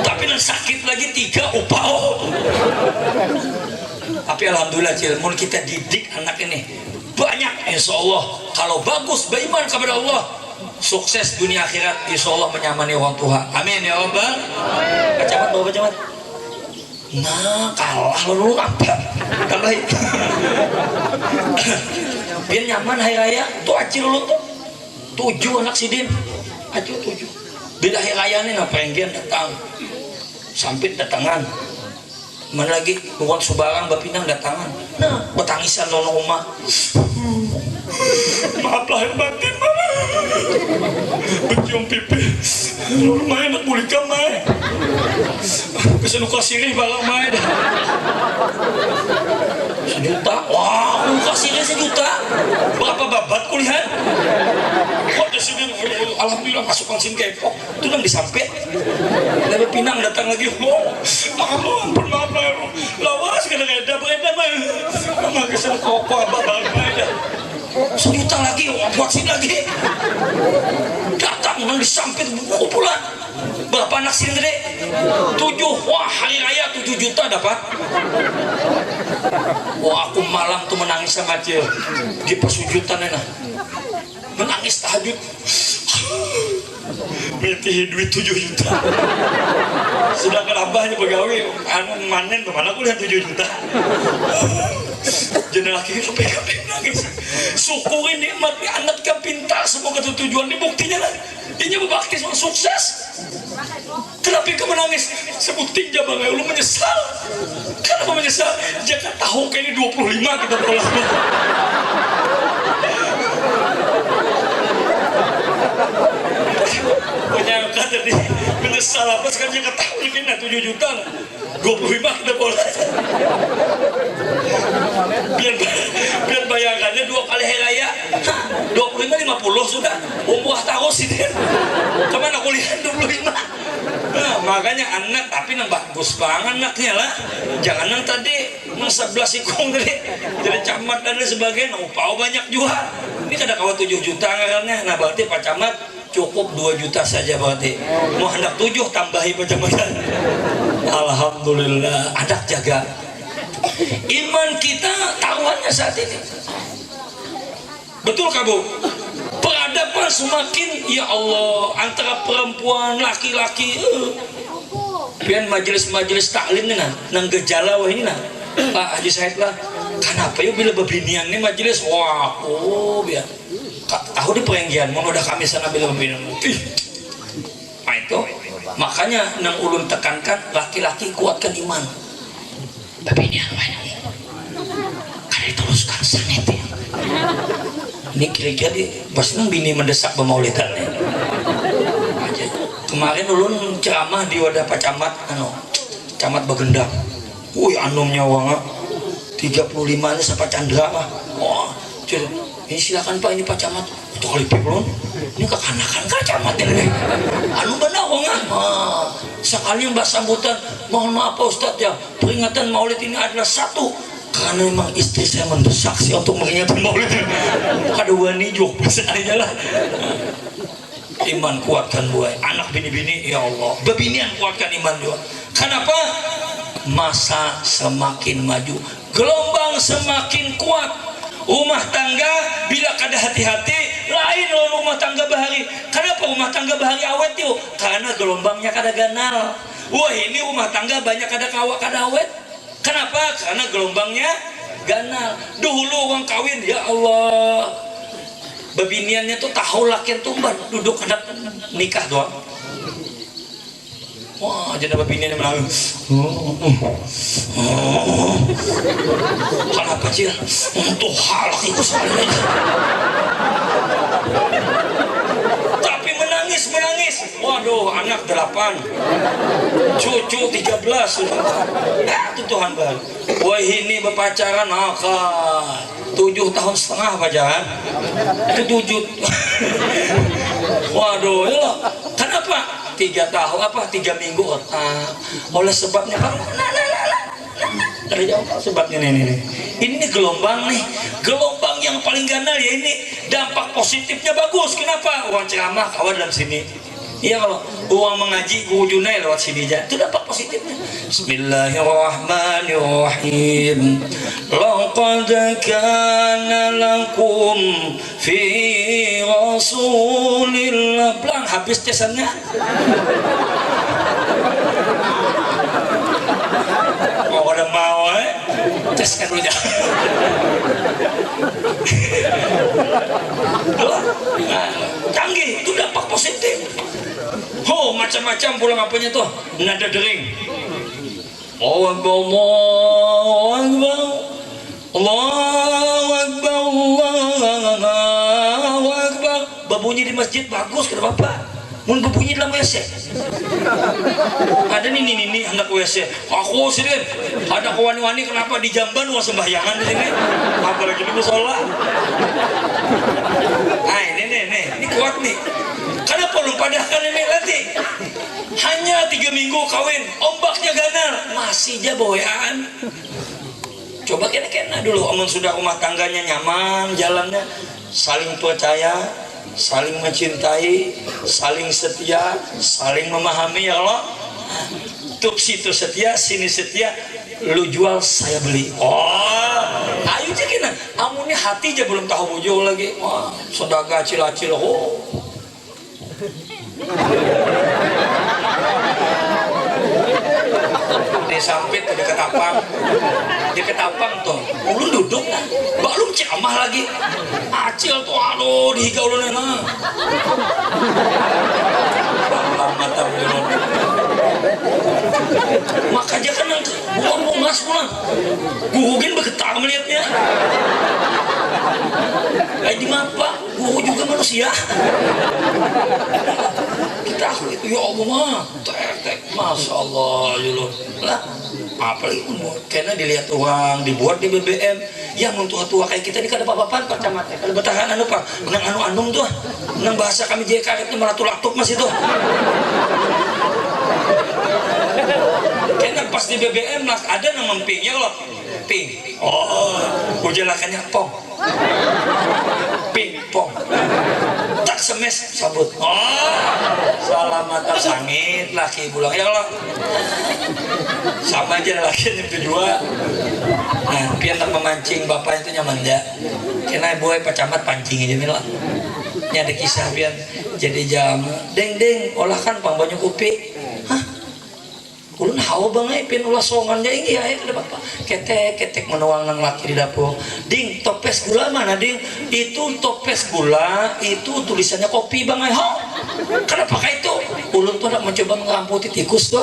tapi yang sakit lagi 3 upao tapi alhamdulillah cilmun kita didik anak ini banyak insya Allah kalau bagus beriman kepada Allah sukses dunia akhirat insya Allah menyamani orang tua amin ya rabbal camat bawa camat nah kalah lalu apa tambahin biar nyaman hari raya tuh acil lu tuh 7 anak sidin acil 7 bila hari raya nih nah perenggian datang sampit datangan mana lagi bukan subarang bapinang datangan nah betangisan nolong rumah maaf lahir batin mama bercium pipi lu main nak boleh kamai kesenuka sirih balang main sejuta wah muka sirih sejuta berapa babat kuliah kok di sini alhamdulillah masuk konsin kepok itu nang disampet dari pinang datang lagi ampun maaf lah lawas kadang-kadang beredar mah kesan koko abah balang main sejuta lagi buat sini lagi datang menang disampit kumpulan. Berapa anak sini gede? 7. Wah, hari raya 7 juta dapat. Wah, aku malam tuh menangis sama dia di persujutan enak. Menangis tahajud. Mimpi duit 7 juta. Sedangkan abahnya pegawai manen kemana aku lihat 7 juta. Jadi laki kepengen nangis. Syukurin nikmat anak kan pintar, semoga tujuan ini buktinya lah. Ini berbakti semua sukses. Kenapa kamu menangis? Sebutin aja bang, lu menyesal. Kenapa menyesal? Jangan tahu kayaknya 25 kita tolak. Menyangka tadi menyesal apa sekarang dia ketahui kena 7 juta 25 kita boleh. Biar bayangannya 2 kali hari raya 25 50 sudah umrah terus ini. Kemana kuliah 25. Nah, makanya anak tapi nang bagus banget anaknya lah. Jangan nang tadi nang 11 ikung tadi jadi camat dan sebagainya upah banyak juga. Ini kada kawan 7 juta ngarannya. Nah berarti Pak Camat cukup 2 juta saja berarti. Mau hendak 7 tambahi macam-macam. Alhamdulillah anak jaga. Iman kita taruhannya saat ini. Betul kabu? Peradaban semakin ya Allah antara perempuan laki-laki. Pian majelis-majelis taklim nih nang gejala wah ini nah. Pak Haji Said lah. Kenapa yuk bila bebinian nih majelis? Wah, biar tahu di perenggian mau udah kami sana bila bebinian. Nah itu makanya nang ulun tekankan laki-laki kuatkan iman. Bebinian karena diteruskan sangat ya. Ini kira-kira di pas nang bini mendesak pemaulidan nih. Kemarin ulun ceramah di wadah Pak Camat Camat Bagendang. Wih anumnya wanga 35 nya sampai Chandra mah. Wah, ini silakan Pak, ini Pak Camat. Itu kali ulun. Ini kekanakan Kak Camat ini. Anu benar wanga. Sekali yang mbak sambutan, mohon maaf Pak Ustadz ya, peringatan Maulid ini adalah satu. Karena memang istri saya mendesak sih untuk mengingatkan Maulid. Ada wani jok aja lah. Iman kuatkan buai, anak bini-bini ya Allah. Bebinian kuatkan iman juga. Kenapa? Masa semakin maju, gelombang semakin kuat. Rumah tangga bila kada hati-hati lain loh rumah tangga bahari. Kenapa rumah tangga bahari awet yuk? Karena gelombangnya kada ganal. Wah ini rumah tangga banyak kada kawak kada awet. Kenapa? Karena gelombangnya ganal. Dulu orang kawin ya Allah, bebiniannya tuh tahu laki tumban duduk hendak nikah doang. Wah, jadi bebinian yang menangis. Kenapa sih? Untuk halak itu sebenarnya. Tapi menangis. Waduh, anak 8, cucu 13 sudah. Itu Tuhan baru. Wah ini berpacaran, 7,5 tahun pacaran. Itu 7. Waduh, ya kenapa? 3 tahun 3 minggu otak. Oleh sebabnya kan ada jawab sebabnya ini gelombang nih, gelombang yang paling ganal ya ini. Dampak positifnya bagus. Kenapa? Uang ceramah kawan dalam sini. Iya kalau uang mengaji guru Junai lewat sini aja itu dampak positifnya. Bismillahirrahmanirrahim. Laqad kana lakum fi rasulillah. Blang habis cesannya. Oh udah mau tes kan dulu ya. Canggih itu dampak positif. Oh macam-macam pulang apanya tuh nada dering. Allahu Akbar, Allahu Akbar, Allahu Akbar, Allahu Akbar. Berbunyi di masjid bagus kenapa? Mun berbunyi dalam WC. Ada nih anak WC. Aku sendiri ada kawan-wani kenapa di Jamban mau sembahyangan di sini? Apalagi di musola. Ah ini kuat nih. Kenapa lu padahkan ini nanti? Hanya 3 minggu kawin, ombaknya ganal, masih aja boyaan. Coba kena dulu, omong sudah rumah tangganya nyaman, jalannya saling percaya. saling mencintai, saling setia, saling memahami ya Allah. Tuk situ setia, sini setia, lu jual saya beli. Oh, ayo cekin amunnya hati aja belum tahu bujul lagi. Wah, sodaga acil-acil. Oh. Disampit ke dekat apang tuh ulun duduk nah balum ceramah lagi acil tuh aduh dihiga ulun nah mata ulun makanya kan buang bungas pulang guhugin bergetar melihatnya kayak di mapa guhu juga manusia kita aku itu ya Allah mah tek masya Allah ulun lah apalagi karena dilihat uang dibuat di BBM yang untuk tua kayak kita di kada apa-apaan Pak Camat kada bertahan anu Pak menang anu-anung tuh menang bahasa kami JK itu meratul-latuk mas itu karena pas di BBM lah ada yang mempingnya loh ping oh kujelakannya pong ping pong tak semes sabut oh selamat sangit laki pulang ya Allah sama aja laki yang kedua nah pian tak memancing bapak itu nyaman ya kena boy Pak Camat pancing aja mila ini ada kisah pian jadi jam deng olah kan pang banyak kopi hah ulun hawa banget pian ulah songan aja ini ya itu bapak ketek menuang nang laki di dapur ding topes gula mana ding itu topes gula itu tulisannya kopi banget ha kenapa kayak itu ulun tuh nak mencoba mengamputi tikus tuh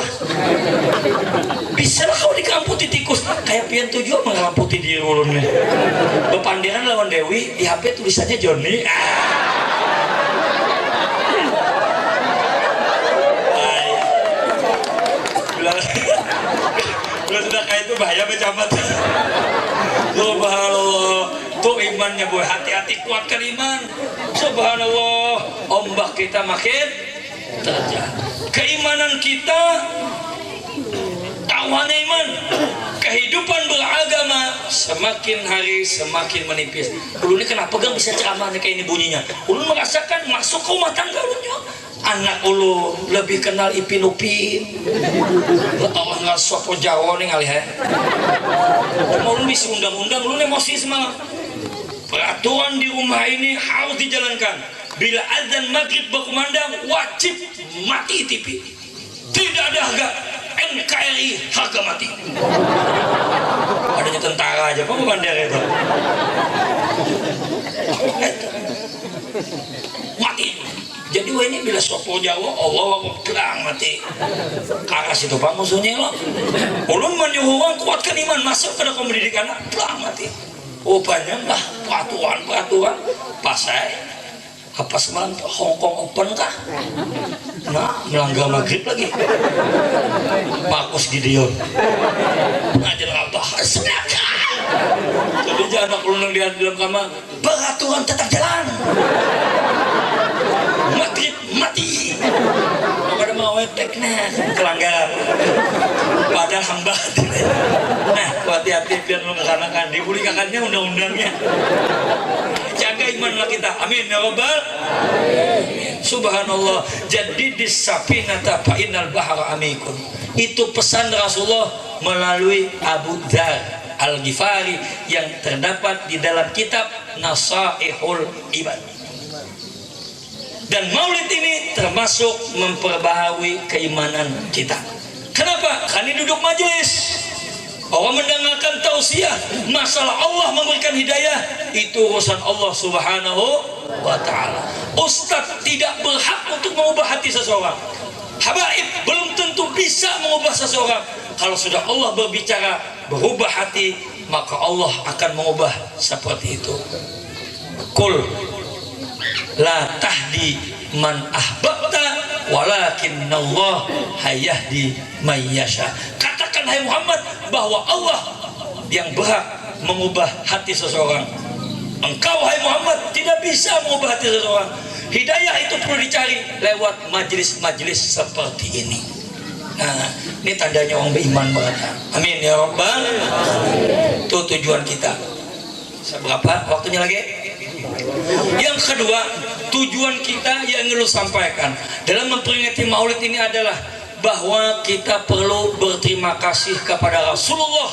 bisa lah kau dikamputi tikus kayak pian tujuan mengamputi diri ulun nih bepandiran lawan Dewi di HP tulisannya Johnny bila sudah kayak itu bahaya bercamat subhanallah tuh imannya boy hati-hati kuatkan iman subhanallah ombak kita makin terjah keimanan kita tawannya iman kehidupan beragama semakin hari semakin menipis ulun ini kenapa gak bisa ceramah kayak ini bunyinya ulun merasakan masuk ke rumah tangga ulunnya anak ulun lebih kenal Ipin Upin Allah nggak sopo Jawa nih kali ya ulun bisa undang-undang ulun emosi semangat peraturan di rumah ini harus dijalankan bila azan maghrib berkumandang wajib mati TV tidak ada harga NKRI harga mati adanya tentara aja apa bandar itu mati jadi ini bila sopo Jawa Allah kelang mati karas itu pak musuhnya loh ulun menyuruh orang kuatkan iman masuk ke dalam pendidikan kelang mati oh banyak lah peraturan pasai apa semalam Hongkong Open kah nah melanggar maghrib lagi Markus Gideon ngajar apa senaka jadi jangan ulun di dalam kamar peraturan tetap jalan maghrib mati pada mau teknya kelanggar padahal hamba nah hati-hati biar lu ngesanakan dibuli kakaknya undang-undangnya jaga imanlah kita amin ya rabbal subhanallah jadi disapinata fa'inal bahara amikun itu pesan Rasulullah melalui Abu Dzar Al-Ghifari yang terdapat di dalam kitab Nasaihul Ibad. Dan maulid ini termasuk memperbaharui keimanan kita. Kenapa? Karena duduk majelis orang mendengarkan tausiah masalah Allah memberikan hidayah itu urusan Allah subhanahu wa ta'ala. Ustadz tidak berhak untuk mengubah hati seseorang. Habaib belum tentu bisa mengubah seseorang. Kalau sudah Allah berbicara berubah hati maka Allah akan mengubah seperti itu. Kul la tahdi man ahbabta walakinnallah hayahdi man yasha. Katakan hai Muhammad bahwa Allah yang berhak mengubah hati seseorang. Engkau hai Muhammad tidak bisa mengubah hati seseorang. Hidayah itu perlu dicari lewat majelis-majelis seperti ini. Nah, ini tandanya orang beriman banget. Amin ya rabbal. Itu tujuan kita. Seberapa waktunya lagi? Yang kedua, tujuan kita yang ingin lu sampaikan dalam memperingati Maulid ini adalah bahwa kita perlu berterima kasih kepada Rasulullah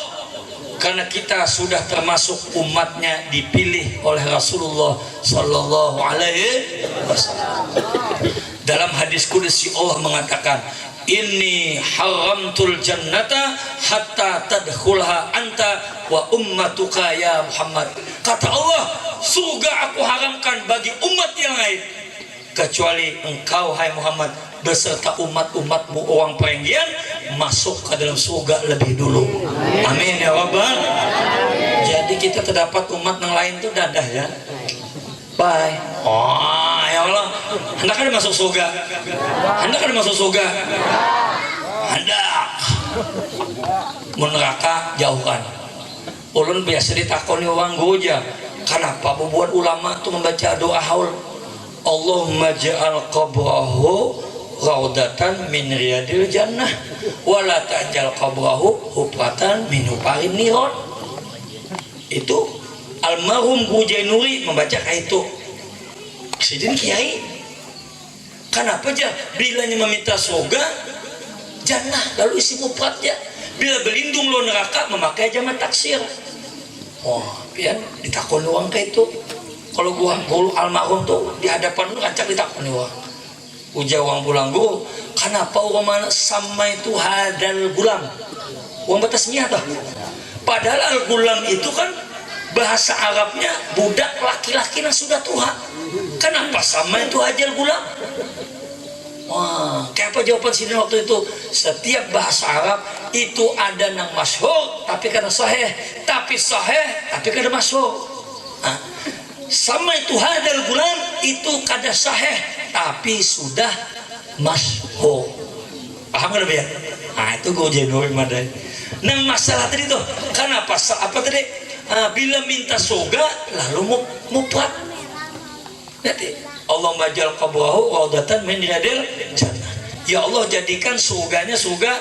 karena kita sudah termasuk umatnya dipilih oleh Rasulullah Sallallahu Alaihi Wasallam. Dalam hadis qudsi Allah mengatakan, inni haramtul jannata hatta tadkhulha anta wa ummatuka ya Muhammad. Kata Allah, surga aku haramkan bagi umat yang lain kecuali engkau hai Muhammad beserta umat-umatmu orang perenggian masuk ke dalam surga lebih dulu. Amin ya Rabbal. Jadi kita terdapat umat yang lain tuh dadah ya. Bye. Oh ya Allah, hendak ada masuk surga. Hendak ada masuk surga. Hendak. Neraka jauhkan. Ulun biasa ditakoni orang goja. Kenapa buat ulama tuh membaca doa haul? Allahumma ja'al qabrahu raudatan min riyadil jannah wala ta'jal qabrahu hufratan min hufarin niron. Itu almarhum Gujainuri membaca kayak itu. Sidin kiai kenapa aja bilanya meminta surga jannah lalu isi mufradnya, bila berlindung lo neraka memakai jamak taksir. Oh pian ditakoni uang kayak itu. Kalau gua almarhum tuh di hadapan lu ngacak ditakoni uang uja uang pulang guru kenapa uang mana sama itu hadal gulam uang batasnya tuh, padahal al gulam itu kan bahasa Arabnya budak laki-laki yang sudah tua. Kenapa sama itu ajal gulam? Wah, kayak apa jawaban sini waktu itu? Setiap bahasa Arab itu ada yang masyhur tapi karena sahih, tapi sahih tapi karena masyhur. Nah, sama itu hadal gulam itu kada sahih tapi sudah masyhur. Paham kan ya? Nah itu gue jenuin madai. Nah masalah tadi tuh kenapa apa tadi? Bila minta surga lalu mufrad. Jadi Allah majal qabrahu raudatan min riyadil jannah. Ya Allah jadikan surganya surga,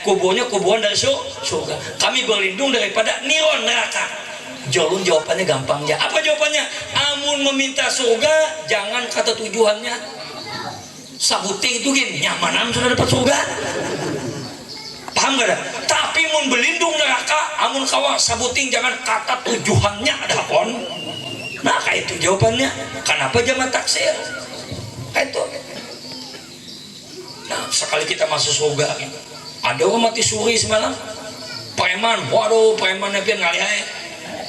kuburnya kuburan dari surga. Kami berlindung daripada niron neraka. Jolun jawabannya gampang ya. Apa jawabannya? Amun meminta surga jangan kata tujuannya. Sabuting itu gini, nyamanan sudah dapat surga. Paham gak ada? Tapi mun berlindung neraka, amun kawa sabuting jangan kata tujuannya ada pon. Nah kayak itu jawabannya. Kenapa jamak taksir? Kayak itu. Nah sekali kita masuk surga, ada orang mati suri semalam. Preman, waduh premannya pian ngalihai.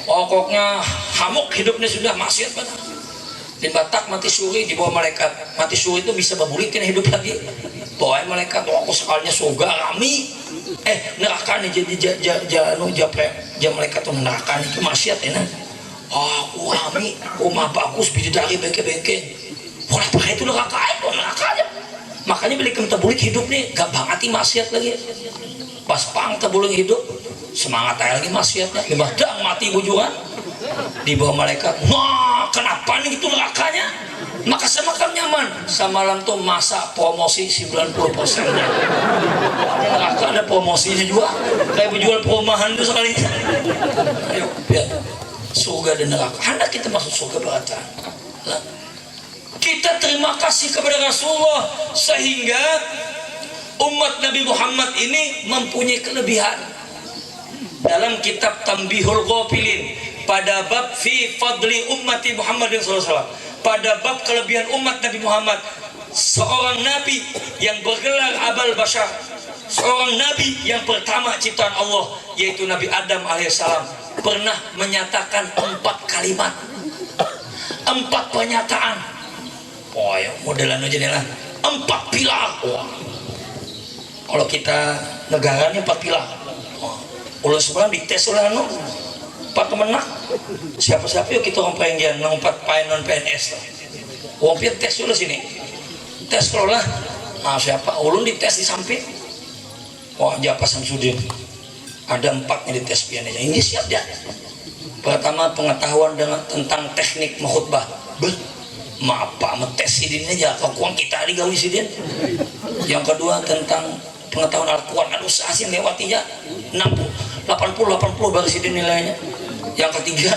Pokoknya hamuk hidupnya sudah maksiat banget. Di Batak mati suri di bawah malaikat. Mati suri itu bisa berbulitin hidup lagi. Bawain malaikat, aku sekalinya surga rami. Neraka nih jadi malaikat tuh neraka nih maksiat ya. Aku rami, rumah bagus bidadari bengke-bengke. Kenapa itu neraka aja. Makanya beli tebulik hidup nih gak banget maksiat lagi. Pas pang tebulik hidup semangat aja lagi maksiatnya. Dibadang mati bujuan di bawah malaikat. Wah kenapa nih itu nerakanya? Maka sama kan nyaman. Semalam tuh masa promosi 90% nya. Neraka ada promosinya juga. Kayak berjual perumahan itu sekali. Ayo biar surga dan neraka. Hendak kita masuk surga beratan. Kita terima kasih kepada Rasulullah sehingga umat Nabi Muhammad ini mempunyai kelebihan. Dalam kitab Tambihul Ghafilin pada bab fi fadli ummati Muhammadin SAW, pada bab kelebihan umat Nabi Muhammad, seorang nabi yang bergelar Abul Bashar, seorang nabi yang pertama ciptaan Allah yaitu Nabi Adam alaihissalam pernah menyatakan 4 kalimat, 4 pernyataan. Oh ya modelan aja nih lah 4 pilar. Kalau kita negaranya 4 pilar. Ulah sebelah dites oleh anu 4 kemenak. Siapa-siapa yuk kita orang pengen 4 non PNS lah. Wong pian tes dulu sini. Tes kalau lah. Nah siapa? Ulun dites di samping. Wah Japa Samsudin. Ada 4 yang dites pian aja. Ini siap dia. Pertama pengetahuan tentang teknik mengkhutbah. Apa metes sidin aja kekuang kita digawi sidin. Yang kedua tentang pengetahuan Al-Quran, aduh asin lewatinya 80 baru sidin nilainya. Yang ketiga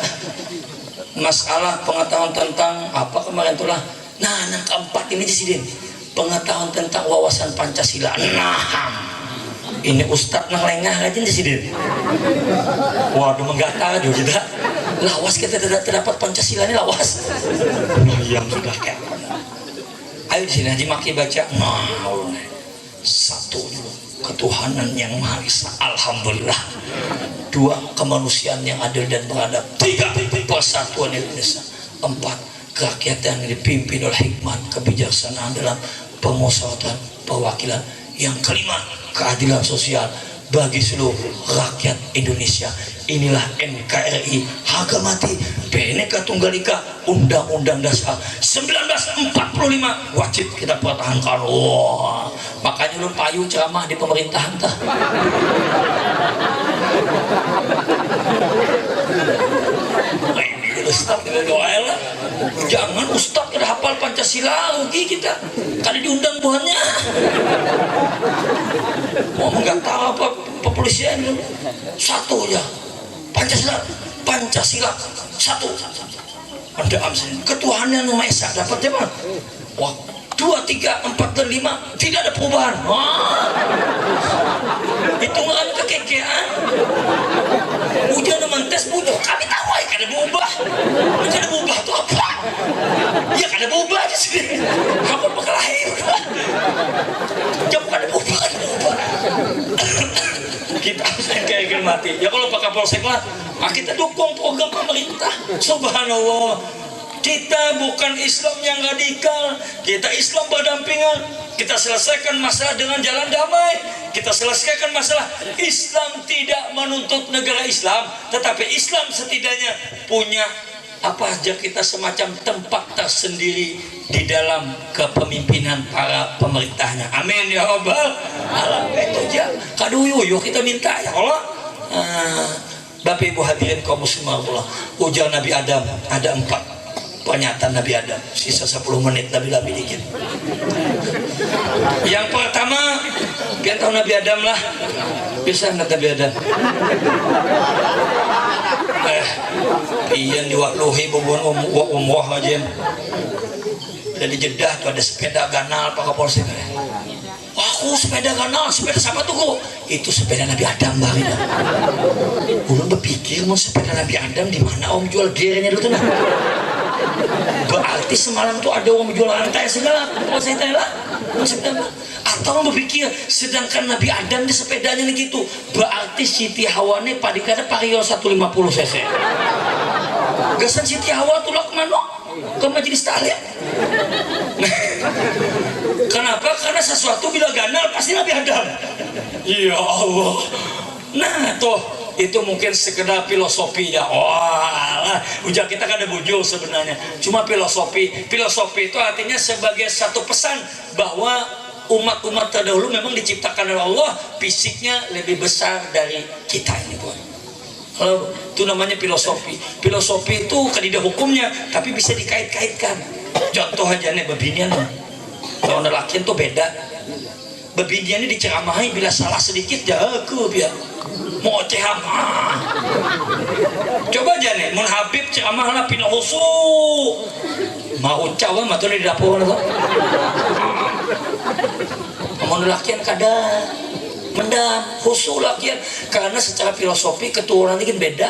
masalah pengetahuan tentang apa kemarin itulah Nah, yang keempat ini Sidin, pengetahuan tentang wawasan Pancasila. Nah, ini Ustadz nang lengah aja Sidin. Waduh, menggatal juga kita. Lawas kita tidak terdapat Pancasila ini lawas. Yang sudah kayak. Ayo di sini Haji Maki baca. Nah, satu dulu, ketuhanan yang Maha Esa, alhamdulillah. Dua, kemanusiaan yang adil dan beradab. Tiga, persatuan Indonesia. Empat, kerakyatan yang dipimpin oleh hikmat kebijaksanaan dalam pemusyawaratan perwakilan. Yang kelima, keadilan sosial bagi seluruh rakyat Indonesia. Inilah NKRI, harga mati Bhinneka Tunggal Ika, Undang-Undang Dasar 1945 wajib kita pertahankan. Wah, makanya lu payu ceramah di pemerintahan tah. Ini Ustaz doa lah. Jangan Ustaz kada hafal Pancasila, rugi kita. Kada diundang buahnya. Mau nggak tahu apa kepolisian itu. Satu aja. Pancasila satu. Ada amsin. Ketuhanan yang Maha Esa dapat ya Bang? Wah, 2, 3, 4, dan 5 tidak ada perubahan. Wah, hitungan kekekean. Ujian mentes bujuk. Kami tahu ya kada berubah. Kada berubah itu apa? Ya kada berubah aja sih. Kamu bakal lahir. Jangan kada berubah. Kita harus kayak mati. Ya kalau Pak Kapolsek lah, kita dukung program pemerintah. Subhanallah. Kita bukan Islam yang radikal, kita Islam berdampingan. Kita selesaikan masalah dengan jalan damai. Kita selesaikan masalah. Islam tidak menuntut negara Islam, tetapi Islam setidaknya punya apa aja kita semacam tempat tersendiri di dalam kepemimpinan para pemerintahnya. Amin ya rabbal alamin. Itu aja kaduyuh kita minta ya Allah. Bapak Ibu hadirin kaum muslimin, ujar Nabi Adam ada 4 pernyataan Nabi Adam. Sisa 10 menit lebih dikit. Yang pertama, biar tahu Nabi Adam lah. Bisa Nabi Adam. Iyan diwakluhi bubun umwah aja. Jadi Jeddah tuh ada sepeda ganal Pak Kapolsek. Aku sepeda ganal, sepeda siapa tuh kok? Itu sepeda Nabi Adam bang. Ulun berpikir mau sepeda Nabi Adam di mana om jual gearnya dulu tuh nah. Berarti semalam tuh ada orang jual rantai segala. Kalau saya tanya lah, atau orang berpikir sedangkan Nabi Adam di sepedanya nih gitu, berarti Siti Hawa nih padikada Vario 150 cc. Gasan Siti Hawa tuh lah kemana? Ke majelis taklim. Kenapa? Karena sesuatu bila ganal pasti Nabi Adam. Ya Allah. Nah tuh itu mungkin sekedar filosofinya. Wah, ujar kita kan ada bujur sebenarnya. Cuma filosofi itu artinya sebagai satu pesan bahwa umat-umat terdahulu memang diciptakan oleh Allah, fisiknya lebih besar dari kita ini buat. Kalau itu namanya filosofi. Filosofi itu tidak hukumnya, tapi bisa dikait-kaitkan. Contoh aja nih bebinian. Kalau lelaki itu beda. Bebinian ini diceramahi bila salah sedikit ya aku biar mau ceham. Coba aja nih, mun Habib ceramah lah pina husu. Mau cawa matu di dapur lah. Mau lelakian kada mendam husu lakian karena secara filosofi keturunan ini kan beda.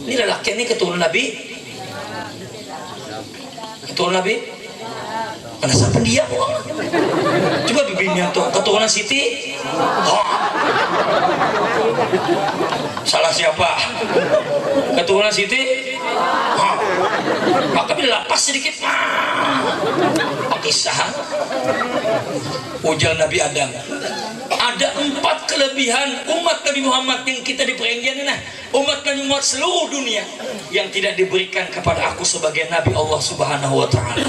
Ini lelakian ini keturunan Nabi. Keturunan Nabi. Mana siapa dia? Coba bibinya tuh keturunan Siti. Oh. Salah siapa? Keturunan Siti. Oh. Maka bila lapas sedikit. Kisah. Ujar Nabi Adam. Ada 4 kelebihan umat Nabi Muhammad yang kita diperenggan nah. Umat Nabi Muhammad seluruh dunia yang tidak diberikan kepada aku sebagai Nabi Allah Subhanahu wa Ta'ala.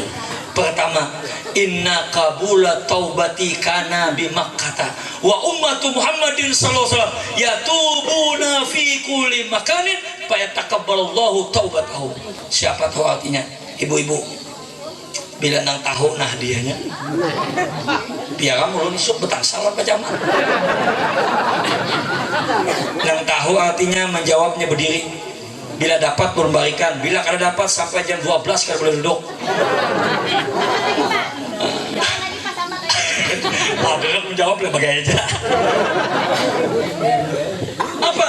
Pertama, inna qabula taubati kana bi Makkah wa ummatu Muhammadin sallallahu alaihi wasallam yatubuna fi kulli makanin fa yatakabbalallahu taubatahu. Siapa tahu artinya? Ibu-ibu bila nang tahu nah dianya biar kamu nisuk betang salah apa zaman nang tahu artinya menjawabnya berdiri bila dapat belum balikan, bila kada dapat sampai jam 12 kada boleh duduk. Dia menjawab lembaga aja. Apa?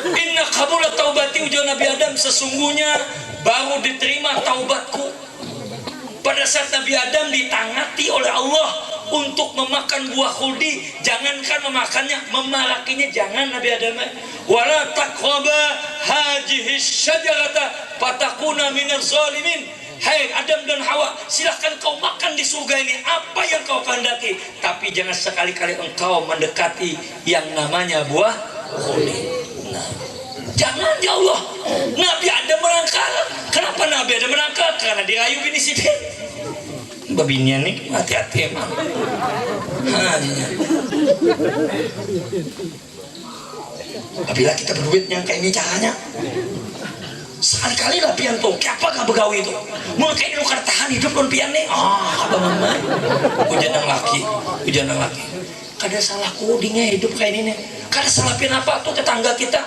Inna qabula taubati, ujar Nabi Adam, sesungguhnya baru diterima taubatku pada saat Nabi Adam ditangati oleh Allah untuk memakan buah khuldi. Jangankan memakannya, memarakinya jangan Nabi Adam. Wala taqraba hadhihi syajarata fatakuna minaz zalimin. Hai Adam dan Hawa, silahkan kau makan di surga ini apa yang kau kehendaki, tapi jangan sekali-kali engkau mendekati yang namanya buah khuldi. Nah, jangan ya Allah. Nabi Adam merangkal. Kenapa Nabi Adam merangkal? Karena dirayu bini Sidin. Babinian nih hati-hati emang. Apabila kita berduitnya kayak ini caranya, sekali-kali lah pian tuh, apa gak begawi itu? Mau kayak lu kada tahan hidup non pian nih. Apa mama? Hujan yang laki. Kada salah kudingnya hidup kayak ini nih. Kada salah pian apa tuh tetangga kita.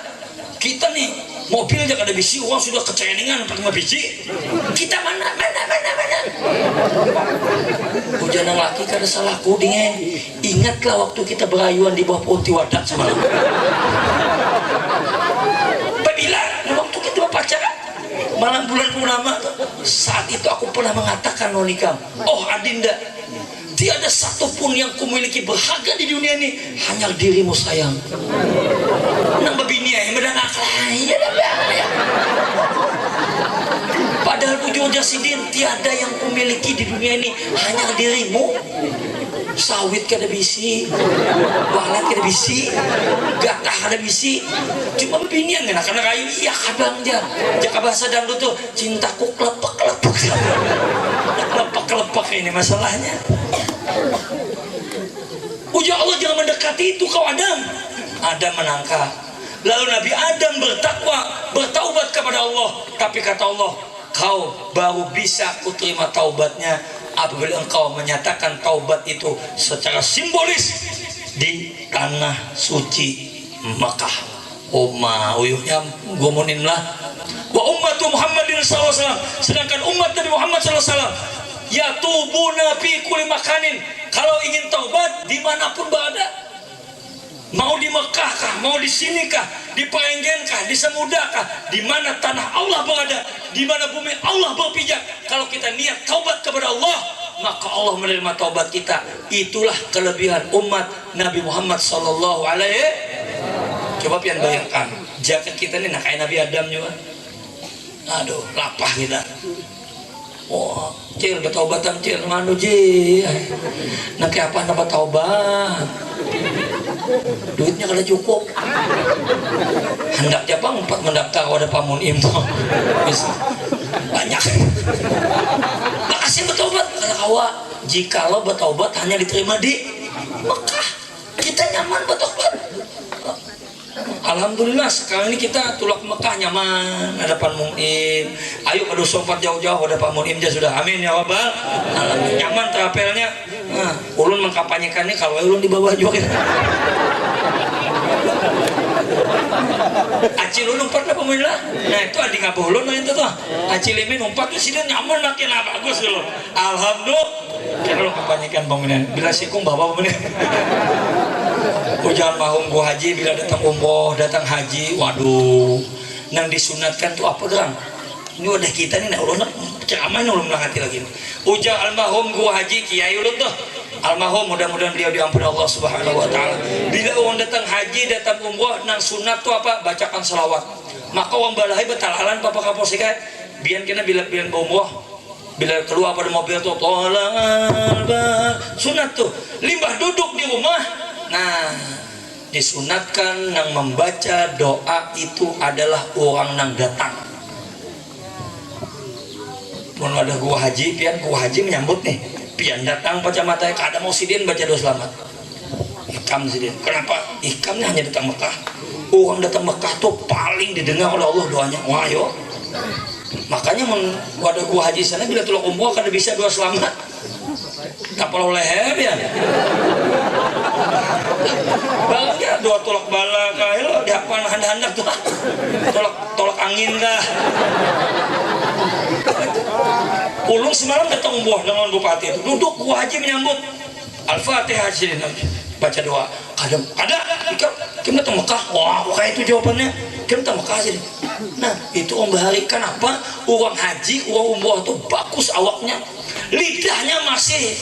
Kita nih mobil aja kada bisi, uang sudah keceningan pakai bisi. Kita mana. Hujan yang laki kada salah kudingnya. Ingatlah waktu kita berayuan di bawah pohon tiwadak semalam. Apabila waktu kita pacaran malam bulan purnama, saat itu aku pernah mengatakan Monika, oh Adinda, tiada satupun yang kumiliki berharga di dunia ini, hanya dirimu sayang. Nang babini yang berdangak lain. Padahal ujung jasidin, tiada yang kumiliki di dunia ini, hanya dirimu. Sawit kada bisi, walet kada bisi, gatah kada bisi, cuma binian kan karena kayu iya kadang aja. Jaka bahasa dangdut tuh cintaku kelepek ini masalahnya. Ujar Allah jangan mendekati itu kau Adam. Adam menangkap. Lalu Nabi Adam bertakwa, bertaubat kepada Allah. Tapi kata Allah, kau baru bisa kuterima taubatnya apabila engkau menyatakan taubat itu secara simbolis di tanah suci Makkah. Uyuhnya gomonin lah. Wa ummatu Muhammadin sallallahu alaihi wasallam, sedangkan umat Nabi Muhammad sallallahu alaihi wasallam yatubuna fi kulli makanin, kalau ingin taubat dimanapun berada, mau di Mekah kah, mau di sini kah, di Perenggen kah, di Semuda kah, di mana tanah Allah berada, di mana bumi Allah berpijak, kalau kita niat taubat kepada Allah, maka Allah menerima taubat kita. Itulah kelebihan umat Nabi Muhammad sallallahu alaihi wasallam. Coba pian bayangkan, jaket kita ini nak kayak Nabi Adam juga. Aduh, lapah kita. Wah, cil bertaubatan cil manu ji. Nak apa nak bertaubat? Duitnya kada cukup. Hendak Jepang 4 mendaftar pada Pamunim tuh. Banyak. Makasih bertobat kata kawa. Jikalau bertobat hanya diterima di Mekah, kita nyaman bertobat. Alhamdulillah sekarang ini kita tulak Mekah nyaman, ada Pak Munim. Ayo ke Dusompat jauh-jauh ada Pak Munim aja sudah. Amin ya Rabbal. Nyaman terapelnya. Nah, ulun mengkampanyekannya kalau ulun di bawah juga. Acil ulun umpat lah pemirsa. Nah itu adik ngapa ulun itu tuh. Acil limin umpat tuh sih nyaman makin bagus loh. Alhamdulillah. Kita ulun kampanyekan pemirsa. Bila sikung bawa pemirsa. Ujangan mahum gua haji bila datang umroh, datang haji, waduh, nang disunatkan tuh apa gerang? Ini wadah kita nih, nak ulun ceramah ini ulun melangati lagi. Ujang almarhum gua haji kiai ulun tuh, almarhum mudah-mudahan beliau diampuni Allah Subhanahu Wa Taala. Bila orang datang haji, datang umroh, nang sunat tuh apa? Bacakan salawat. Maka orang balahai betalalan papa kaposikat, biar kena bila umroh. Bila keluar pada mobil tuh, sunat tuh, limbah duduk di rumah. Nah, disunatkan nang membaca doa itu adalah orang nang datang. Pun ada gua haji, pian gua haji menyambut nih. Pian datang baca matanya, kada mau sidin baca doa selamat. Ikam sidin. Kenapa? Ikamnya hanya datang Mekah. Orang datang Mekah tuh paling didengar oleh Allah doanya. Wah yo. Makanya ada gua haji sana bila tulak umroh kada bisa doa selamat. Tapal leher ya. Bangnya doa tolak bala kae lo di hafal handak-handak tuh, tolak angin kah. Ulung semalam datang umbuh dengan bupati itu, duduk Bu Haji menyambut. Al-Fatihah sini baca doa. Ada kita datang Mekah. Wah, kayak itu jawabannya. Kita datang Mekah sini. Nah, itu Om Bahari, kenapa uang haji, uang umroh itu bagus awaknya, lidahnya masih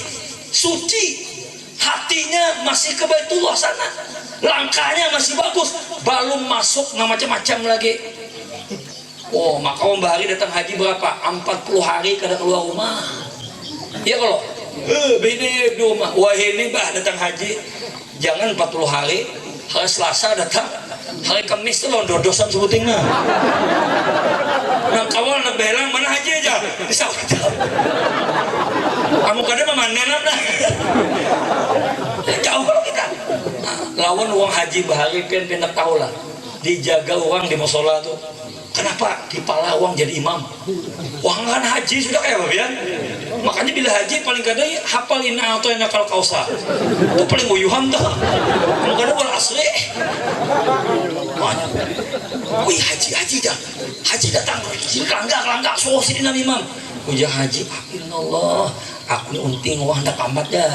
suci, hatinya masih ke Baitullah sana, langkahnya masih bagus, belum masuk nggak macam-macam lagi. Oh, maka Om Bahari datang haji berapa? 40 hari kada keluar rumah. Iya kalau bini di rumah. Wah ini bah datang haji jangan 40 hari. Hari Selasa datang, hari Kamis tuh lo dodosan sebuting nah. Nang kawal nak belang mana haji aja bisa kita. Kamu kadang memandenan lah. Jauh kalau kita. Nah, lawan uang haji Bahari pian tahu lah. Dijaga uang di musola tuh. Kenapa di Palawang jadi imam? Wah kan haji sudah kayak apa ya? Makanya bila haji paling kadang hafal inna atau inna kal kausa. Itu paling uyuhan dah. Kamu kadang wal asli. Wih haji dah. Haji datang. Kelangga. So sini nama imam. Ujar haji. Allah. Aku ni unting wah nak amat dah.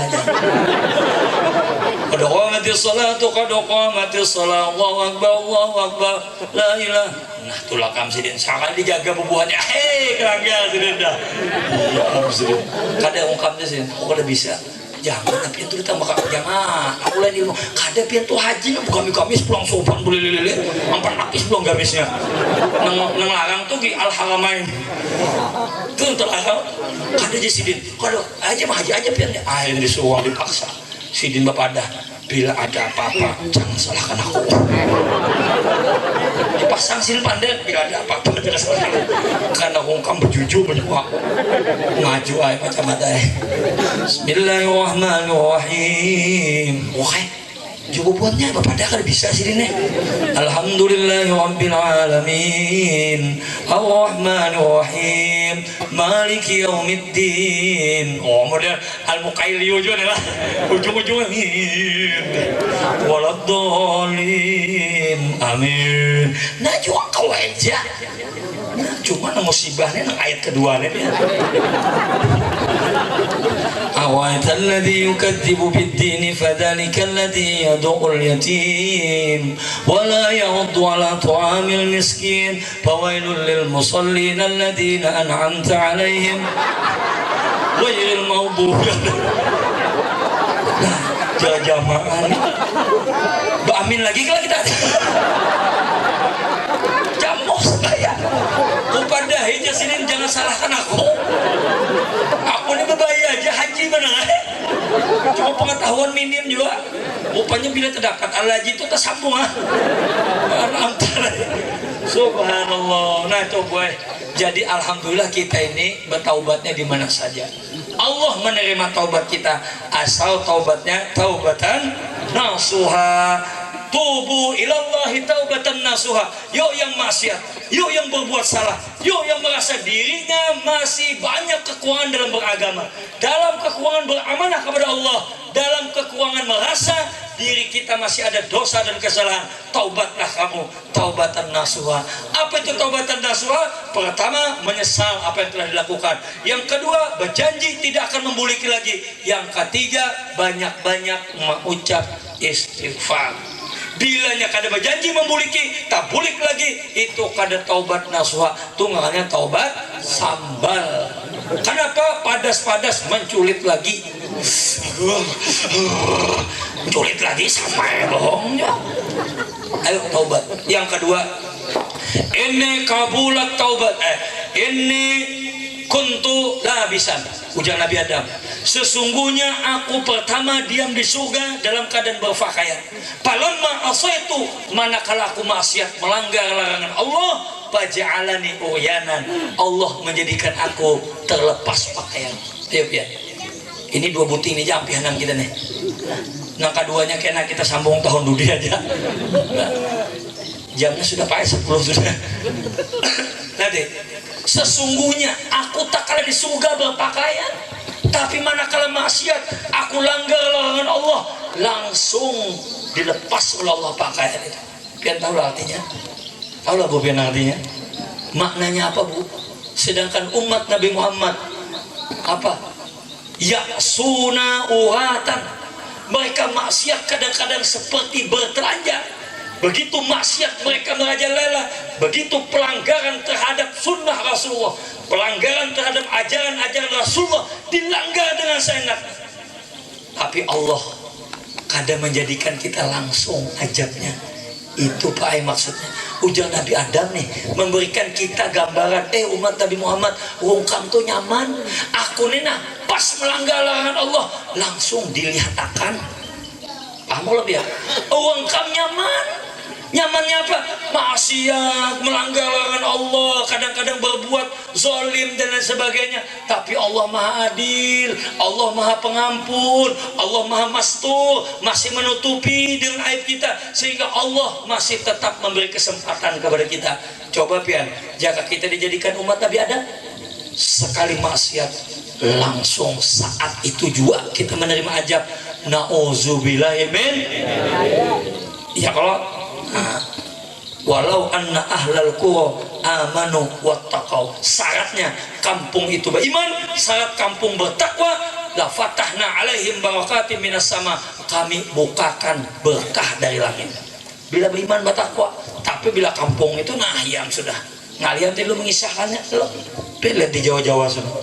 Qad qamatis salatu qad qamatis salat Allahu akbar la ilaha. Nah tulah kam sidin sangat dijaga bubuhannya. Hei kelangga sidin dah. Iya sidin. Kada ungkapnya sidin. Aku kada bisa. Jangan tapi itu kita bakal jangan. Aku lain ilmu. Kada pian tu haji bukan Kamis pulang sopan boleh lele. Empat lapis pulang gamisnya. Nang larang tu di Al Haramain. Itu terlarang. Kada je sidin. Kada aja mah haji aja pian. Akhirnya disuruh dipaksa. Sidin bapak dah. Bila ada apa-apa jangan salahkan aku. Dipasang sin pandai bila ada apa-apa jangan salahkan aku. Karena ungkam berjujur menyuap maju ay macam ada. Bismillahirrahmanirrahim. Wahai juga buatnya bapak dah kada bisa sini nih. Alhamdulillahirabbil alamin arrahmanirrahim maliki yaumiddin. Oh model al-muqailio juga lah ujung-ujungnya waladdallin amin. Nah juga kau aja cuma musibahnya nang ayat kedua nih ya. أَوَيْتَ الَّذِي يُكَذِّبُ بِالدِّينِ فَذَلِكَ الَّذِي يَدُعُّ الْيَتِيمَ وَلَا يَحُضُّ عَلَى طَعَامِ الْمِسْكِينِ فَوَيْلٌ لِلْمُصَلِّينَ الَّذِينَ أَنْعَمْتَ عَلَيْهِمْ غَيْرِ الْمَغْضُوبِ Nah, jamaah Amin lagi kalau kita jamuh saya kepada hijau sini jangan salahkan aku ini berbahaya aja haji mana cuma pengetahuan minim juga rupanya bila terdapat al-haji itu tersambung antara subhanallah. Nah coba jadi alhamdulillah kita ini bertaubatnya di mana saja Allah menerima taubat kita asal taubatnya taubatan nasuha. Tubu ilallahi taubatan nasuha. Yuk yang maksiat, yuk yang berbuat salah, yuk yang merasa dirinya masih banyak kekurangan dalam beragama, dalam kekurangan beramanah kepada Allah, dalam kekurangan merasa diri kita masih ada dosa dan kesalahan. Taubatlah kamu, taubatan nasuha. Apa itu taubatan nasuha? Pertama, menyesal apa yang telah dilakukan. Yang kedua, berjanji tidak akan membuliki lagi. Yang ketiga, banyak-banyak mengucap istighfar. Bilanya kada berjanji membuliki, tak bulik lagi, itu kada taubat nasuha, tunggalnya taubat sambal. Kenapa? Padas-padas menculit lagi, menculit lagi sampai bohongnya. Ayo taubat. Yang kedua, ini kabulat taubat. Ini kuntu labisan. Ujar Nabi Adam, sesungguhnya aku pertama diam di surga dalam keadaan berpakaian. Falamma asaitu, manakala aku maksiat melanggar larangan Allah, faja'alani uryanan, Allah menjadikan aku terlepas pakaian. Ayo ya. Ini dua buting ini jampihanan kita nih. Nah keduanya kena kita sambung tahun dulu aja. Nah, jamnya sudah pakai 10 sudah. Nanti sesungguhnya aku tak kalah di surga berpakaian, tapi manakala maksiat aku langgar larangan Allah, langsung dilepas oleh Allah pakaian itu. Pian tahu lah artinya? Tahu lah Bu pian artinya? Maknanya apa Bu? Sedangkan umat Nabi Muhammad apa? Ya'suna uratan. Mereka maksiat kadang-kadang seperti bertelanjang. Begitu maksiat mereka merajalela, begitu pelanggaran terhadap sunnah Rasulullah, pelanggaran terhadap ajaran-ajaran Rasulullah dilanggar dengan seenaknya. Tapi Allah kadang menjadikan kita langsung ajabnya. Itu Pak maksudnya. Ujar Nabi Adam nih, memberikan kita gambaran, umat Nabi Muhammad, wongkam tuh nyaman. Aku nena pas melanggar larangan Allah, langsung dilihat akan. Paham lebih ya? Wongkam nyaman. Nyamannya apa? Maksiat, melanggar larangan Allah, kadang-kadang berbuat zalim dan lain sebagainya. Tapi Allah Maha Adil, Allah Maha Pengampun, Allah Maha Mastur, masih menutupi dengan aib kita, sehingga Allah masih tetap memberi kesempatan kepada kita. Coba pian, jika kita dijadikan umat Nabi Adam, sekali maksiat langsung saat itu juga kita menerima ajab. Nauzubillahi min. Ya kalau walau anna ahlal qura amanu wattaqau, syaratnya kampung itu beriman, syarat kampung bertakwa, la fatahna alaihim barakatim minas sama, kami bukakan berkah dari langit. Bila beriman bertakwa. Tapi bila kampung itu yang sudah ngalian tadi lu mengisahkannya lo lihat di Jawa-Jawa sudah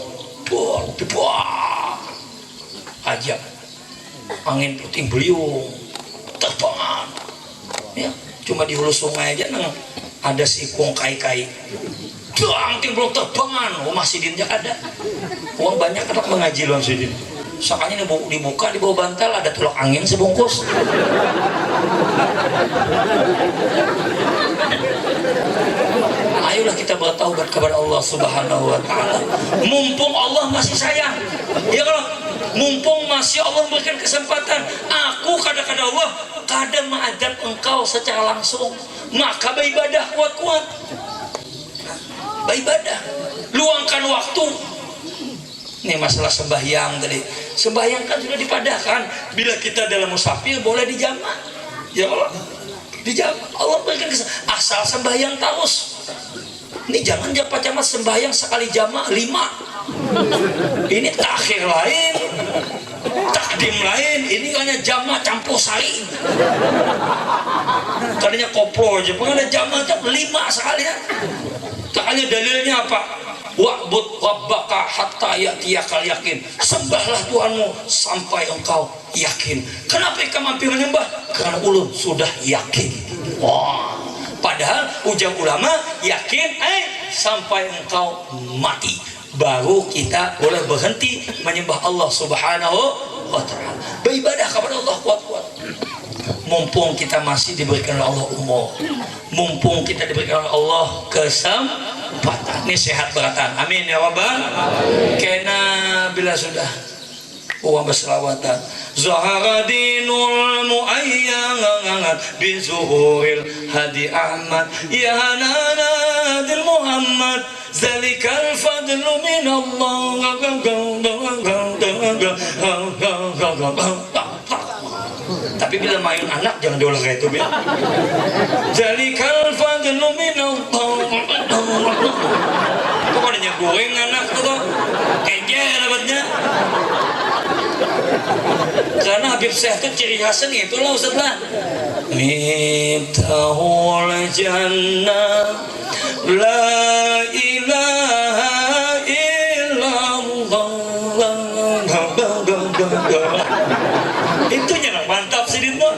ajab, angin puting beliung, terbangan ya. Cuma di hulu sungai aja nang ada sikung kai-kai dang timbul terbangan. Masih dinja ada uang banyak anak mengaji loh sidin. Sakanya dibuka di bawah bantal ada tulok angin sebungkus. Ayolah kita bertaubat kepada Allah Subhanahu wa taala. Mumpung Allah masih sayang. Ya kalau mumpung masih Allah memberikan kesempatan, aku kata-kata Allah kadang mengadab engkau secara langsung, maka beribadah kuat-kuat. Beribadah, luangkan waktu. Ini masalah sembahyang tadi. Sembahyang kan sudah dipadahkan. Bila kita dalam musafir boleh dijamak. Ya Allah, dijamak. Allah berikan kesempatan. Asal sembahyang terus. Ini jangan jamak sembahyang sekali jamak 5. Ini takhir lain, takdim lain. Ini hanya jamak campur sari. Tadinya koplo aja, pengen ada jamak 5 sekali ya. Taknya dalilnya apa? Wa'bud rabbaka hatta ya'tiyakal yakin. Sembahlah Tuhanmu sampai engkau yakin. Kenapa engkau mampir menyembah? Karena ulun sudah yakin. Wah. Padahal ujang ulama yakin sampai engkau mati, baru kita boleh berhenti menyembah Allah Subhanahu wa ta'ala. Beribadah kepada Allah kuat-kuat. Mumpung kita masih diberikan oleh Allah umur, mumpung kita diberikan oleh Allah kesempatan, ini sehat beratan. Amin ya rabbal. Kena bila sudah uang berselawatan. Zahara dinul muayyangat bizuhuril hadi Ahmad ya hananadil Muhammad zalikal fadlu minallah. Tapi bila main anak jangan diolah kayak itu ya. Zalikal fadlu minallah. Kok ada goreng anak tuh kayaknya dapatnya. Karena Habib Syekh itu ciri khasnya itulah Ustaz lah. Miftahul jannah la ilaha illallah. Itu nyerang mantap sih itu.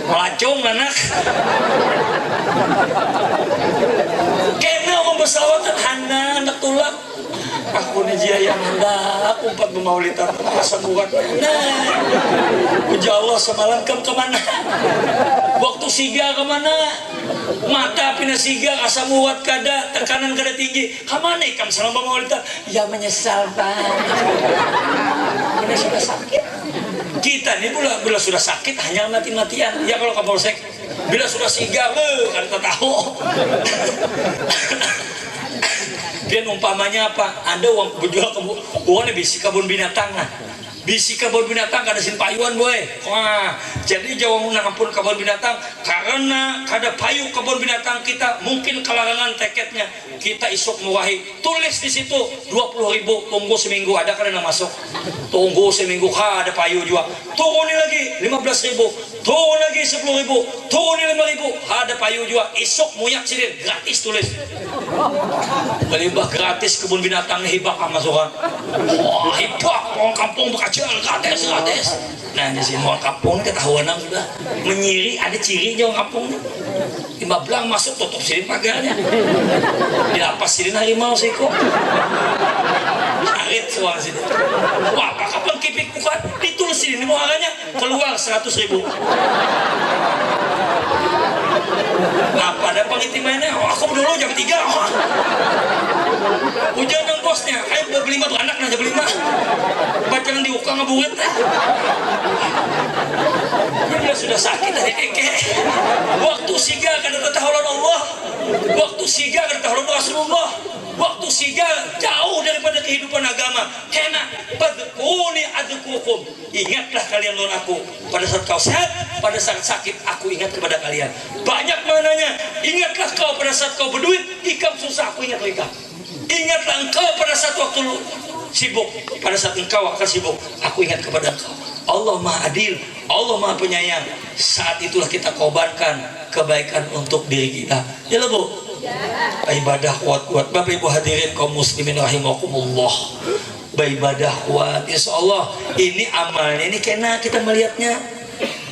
Pelacung anak. Kayaknya orang bersawatan anak tulak. Aku nih jia yang hendak umpat memaulitan rasa bukan. Nah, uja Allah semalam kemana? Waktu siga kemana? Mata pindah siga asa muat kada, tekanan kada tinggi. Kemana ikam salam memaulitan? Ya menyesal Pak. Ini sudah sakit. Kita nih bila sudah sakit hanya mati-matian. Ya kalau kapolsek bila sudah siga, kan kita tahu. Dan umpamanya apa? Anda uang berjual uangnya bisi kebun binatang nah. bisi kebun binatang kada sin payuan boy. Wah, jadi jauh ngampun kebun binatang karena kada payu kebun binatang kita mungkin kelarangan tiketnya. Kita isuk muwahi tulis di situ 20.000 tunggu seminggu ada kada yang masuk. Tunggu seminggu ada payu juga. Turun lagi 15.000, turun lagi 10.000, turun 5.000 ada payu juga. Isuk muyak sidin gratis tulis. Kelibah gratis kebun binatang hibak masukan. Wah, hibak orang kampung bekacil gratis. Nah, di sini orang kampung ini ketahuan sudah menyiri, ada cirinya orang kampung. Timba belang masuk tutup sini pagarnya. Dilapas sini harimau siko. Arit soal sini. Wah, apa kapan kipik bukan ditulis sini muaranya keluar 100.000. Nah, pada pengitimannya, aku dulu jam 3. Hujan yang bosnya, ayo beli 5 beranak aja beli 5. Bacaan diukang ngeburit teh. Dia sudah sakit dari keke. Waktu siga kada ketahuan Allah. Waktu siga kada ketahuan Rasulullah. Waktu siga jauh daripada kehidupan agama. Kena fadkuruni adkurukum. Ingatlah kalian lawan aku. Pada saat kau sehat, pada saat sakit aku ingat kepada kalian. Banyak mananya. Ingatlah kau pada saat kau berduit, ikam susah aku ingat ikam. Ingatlah engkau pada saat waktu sibuk, pada saat engkau akan sibuk, aku ingat kepada engkau. Allah Maha Adil, Allah Maha Penyayang. Saat itulah kita kobarkan kebaikan untuk diri kita. Ya lah Bu. Ibadah kuat-kuat. Bapak Ibu hadirin kaum muslimin rahimakumullah. Beribadah kuat. Insyaallah ini amalnya ini kena kita melihatnya.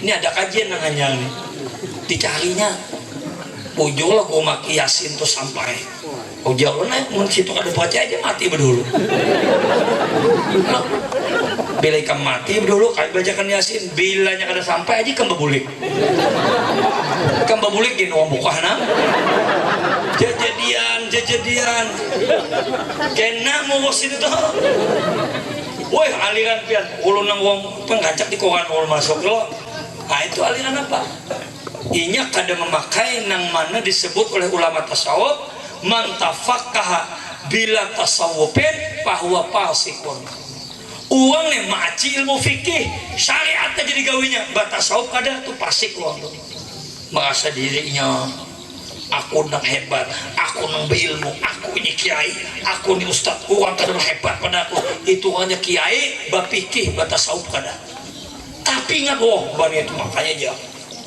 Ini ada kajian namanya nih. Dicarinya. Pujol lah gua maki Yasin tuh sampai. Oh jauh nih, mun situ ada baca aja mati berdulu. Bila ikan mati berdulu, kayak bacakan Yasin. Bilanya kada sampai aja ikan bebulik. Ikan bebulik gini orang buka nah. Jejadian. Kena mau wasit itu. Woi aliran pian, ulun nang wong pengancak di koran ul masuk lo. Nah itu aliran apa? Inya kada memakai nang mana disebut oleh ulama tasawuf. Man tafaqaha bila tasawufin fahuwa fasikun. Uang nih maci ilmu fikih syariatnya jadi gawinya batasawuf kada tuh fasik uang tuh. Merasa dirinya aku nang hebat, aku nang berilmu, aku ini kiai, aku ini ustad, uang kada hebat pada aku. Itu hanya kiai bapikih batasawuf kada. Tapi ingat bani itu makanya aja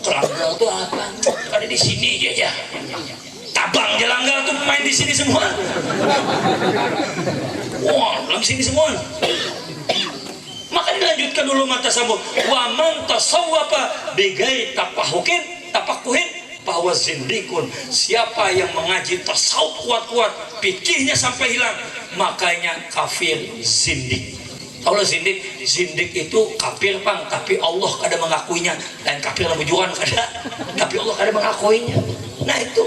kelanggar tuh apa? Kada di sini aja. Tabang jelanggar tuh main di sini semua. Wah, dalam sini semua. Maka dilanjutkan dulu mata sambut. Wa man tasawwafa bigai tapakuhin bahwa zindikun. Siapa yang mengaji tasawuf kuat-kuat, pikirnya sampai hilang, makanya kafir zindik. Allah zindik itu kafir bang, tapi Allah kada mengakuinya. Dan kafir bujuan kada, tapi Allah kada mengakuinya. Nah itu.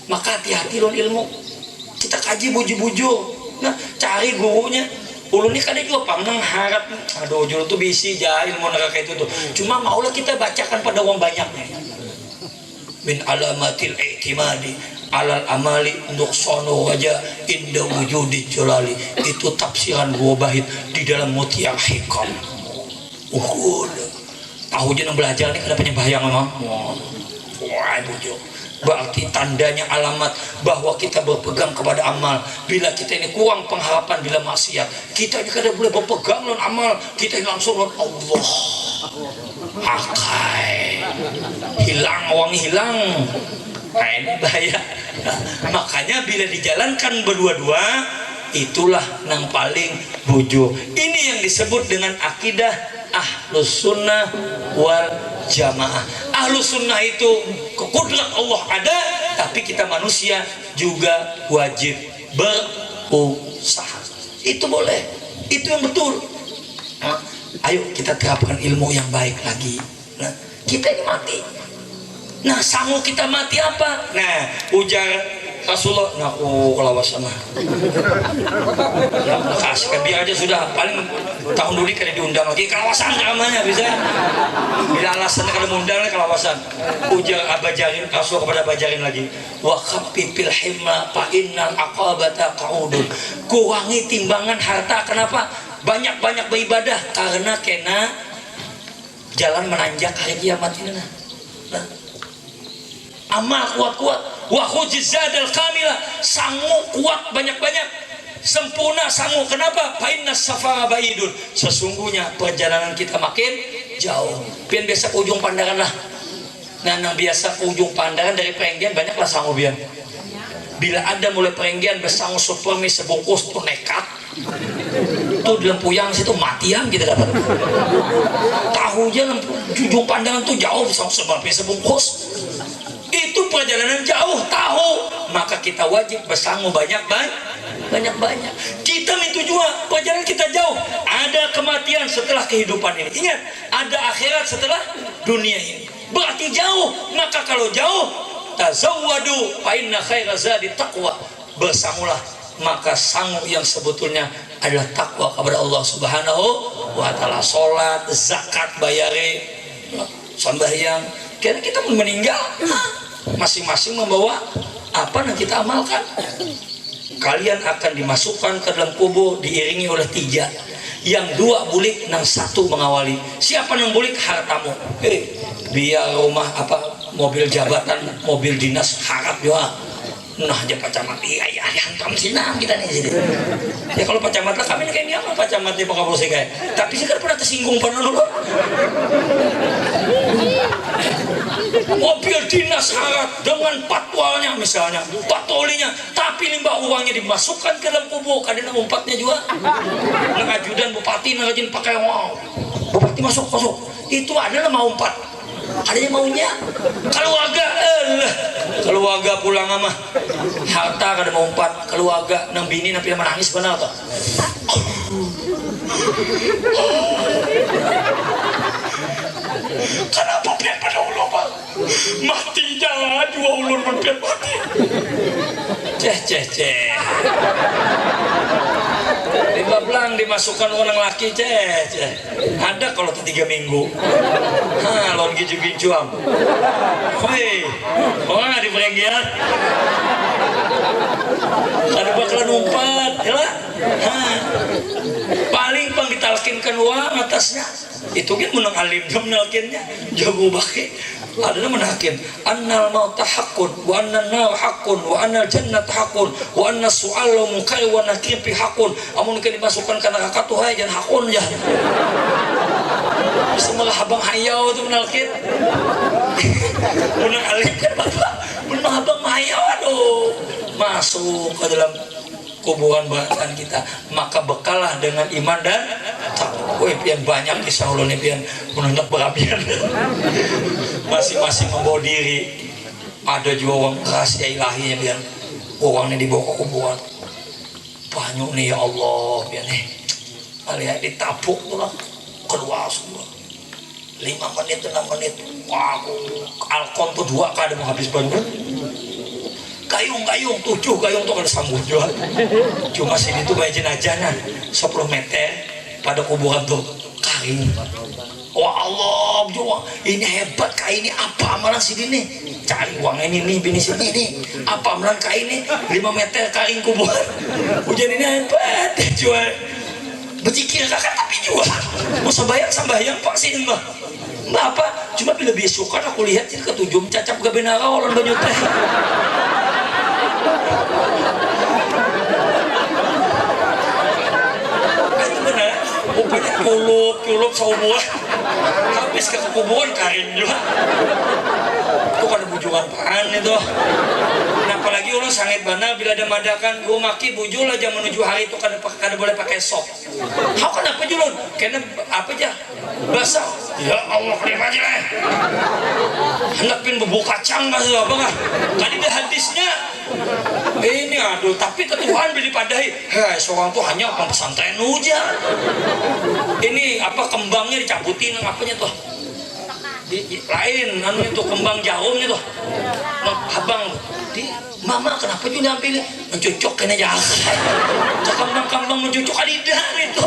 Maka hati-hati loh ilmu. Kita kaji buju-buju. Nah, cari gurunya. Ulun ini kadang juga pamang harap. Aduh, juru tuh bisi jah ilmu neraka itu tuh. Cuma maulah kita bacakan pada uang banyaknya. Min alamatil i'timadi alal amali nuqsanu wajah inda wujudi jalali. Itu tafsiran gua bahid di dalam Mutiara Hikam. Tahu aja yang belajar ini kada penyebayang memang. Wah, bujuk. Berarti tandanya alamat bahwa kita berpegang kepada amal. Bila kita ini kurang pengharapan bila maksiat, kita ini kada boleh berpegang dengan amal. Kita ini langsung dengan Allah. Akai hilang, wangi hilang. Nah ini bahaya. Makanya bila dijalankan berdua-dua, itulah yang paling bujo. Ini yang disebut dengan akidah Ahlus Sunnah wal Jamaah. Ahlus Sunnah itu kekudrat Allah ada, tapi kita manusia juga wajib berusaha. Itu boleh, itu yang betul. Nah, ayo kita terapkan ilmu yang baik lagi. Nah, kita ini mati. Nah, sanggup kita mati apa? Nah, ujar Rasulullah, ngaku kelawasan mah. Kasih kan biar aja sudah paling tahun dulu kada diundang lagi kelawasan namanya bisa. Bila alasannya kada diundang kelawasan. Ujar Abajarin Rasul kepada Abajarin lagi. Wa khaffifil himma fa innal aqabata qaudun. Kurangi timbangan harta kenapa? banyak-banyak beribadah karena kena jalan menanjak hari kiamat ini nah. Amal kuat-kuat, wa khujizadal kamilah, sanggup kuat banyak-banyak, sempurna sanggup. Kenapa? Fa inna safara baidun, sesungguhnya perjalanan kita makin jauh. Pian biasa ke ujung pandangan lah. Nah, yang biasa ke ujung pandangan dari Perenggian banyaklah sanggup pian. Bila ada mulai Perenggian bersanggup supermi sebungkus tuh nekat. Tuh di Lempuyang situ matian kita dapat. Tahu aja ujung pandangan tuh jauh bersanggup supermi sebungkus. Itu perjalanan jauh tahu, maka kita wajib bersanggup banyak. Kita itu juga perjalanan kita jauh. Ada kematian setelah kehidupan ini. Ingat, ada akhirat setelah dunia ini. Berarti jauh. Maka kalau jauh, tazawwadu fa inna khairaz zadi taqwa. Bersanggulah, maka sanggup yang sebetulnya adalah takwa kepada Allah Subhanahu wa taala. Salat, zakat, bayare, sembahyang. Karena kita meninggal, masing-masing membawa apa yang kita amalkan. Kalian akan dimasukkan ke dalam kubur diiringi oleh 3, yang 2 bulik, yang 1 mengawali. Siapa yang bulik? Hartamu. Biar rumah apa, mobil jabatan, mobil dinas harap juga. Nah, aja Pak Camat, iya hantam sinam kita nih jadi. Ya kalau Pak Camat lah kami kayak apa Pak Camat di Pakabose kayak. Tapi sih kan pernah tersinggung pernah dulu. Mobil dinas harap dengan patwalnya misalnya, patrolinya, tapi limbah uangnya dimasukkan ke dalam kubur, kadang umpatnya juga. Nang ajudan bupati ngajin pakai wow. Bupati masuk. Itu adalah mau umpat. Adanya maunya keluarga pulang ama harta kada mau umpat keluarga nang bini napi menangis benar toh. Kenapa pian pada ulun Pak? Mati jangan dua ulun pun pian mati. Ceh. Lima belang dimasukkan orang laki ceh. Ada kalau 3 minggu. Lon giju am. Hei, orang di Perenggian. Ada bakalan umpat, ya. Paling pang ditalkinkan uang atasnya. Itu kan menang alim menalkinnya jago bake ada menakin annal mauta haqqun wa annan nar haqqun wa annal jannata haqqun wa anna su'alu munkar wa nakir fi haqqun. Amun ke dimasukkan ke neraka tuh aja haqqun ya bisa malah habang hayau itu menalkin menang alim kan bapak menang habang hayau aduh masuk ke dalam kuburan barisan kita, maka bekalah dengan iman dan takwa. Pian banyak kisah ulun ini pian menunjuk berapian. Masing-masing membawa diri. Ada juga orang rahasia ilahinya pian. Orangnya dibawa ke kuburan. Banyak nih ya Allah pian nih. Alihat ditapuk tuh lah keluar semua. 5 menit 6 menit. Wah, alkon tuh 2 kali mau habis banget. Gayung 7 gayung tuh kada sanggup juga. Cuma sini tuh kayak jenazahnya 10 meter pada kuburan tuh karing. Wah Allah juga ini hebat kain ini apa amalan sini nih cari uang ini nih bini sini nih apa amalan kain ini 5 meter karing kuburan. Hujan ini hebat jual berjikir kakak tapi jual masa bayang sambayang pak sini mbak apa cuma bila besok kan aku lihat sih ketujum cacap ke benara orang banyak teh. Itu benar rupanya kuluk seumur habis ke kuburan kain juga itu kan bujukan pan itu. Nah, apalagi orang sangat benar bila ada madakan gue maki bujul aja menuju hari itu kada boleh pakai sok. How kenapa julun? Karena apa aja basah. Ya Allah kelima aja lah. Hendak pin bubuk kacang nggak sih apa kan? Tadi di hadisnya ini aduh tapi ketuhan beli padai. Hei seorang tuh hanya pesantren aja. Ini apa kembangnya dicabutin apanya tuh? Lain anu itu kembang jahumnya tuh. Abang di mama kenapa juga ambil mencucuk kena jahat. Kembang mencucuk adidah itu.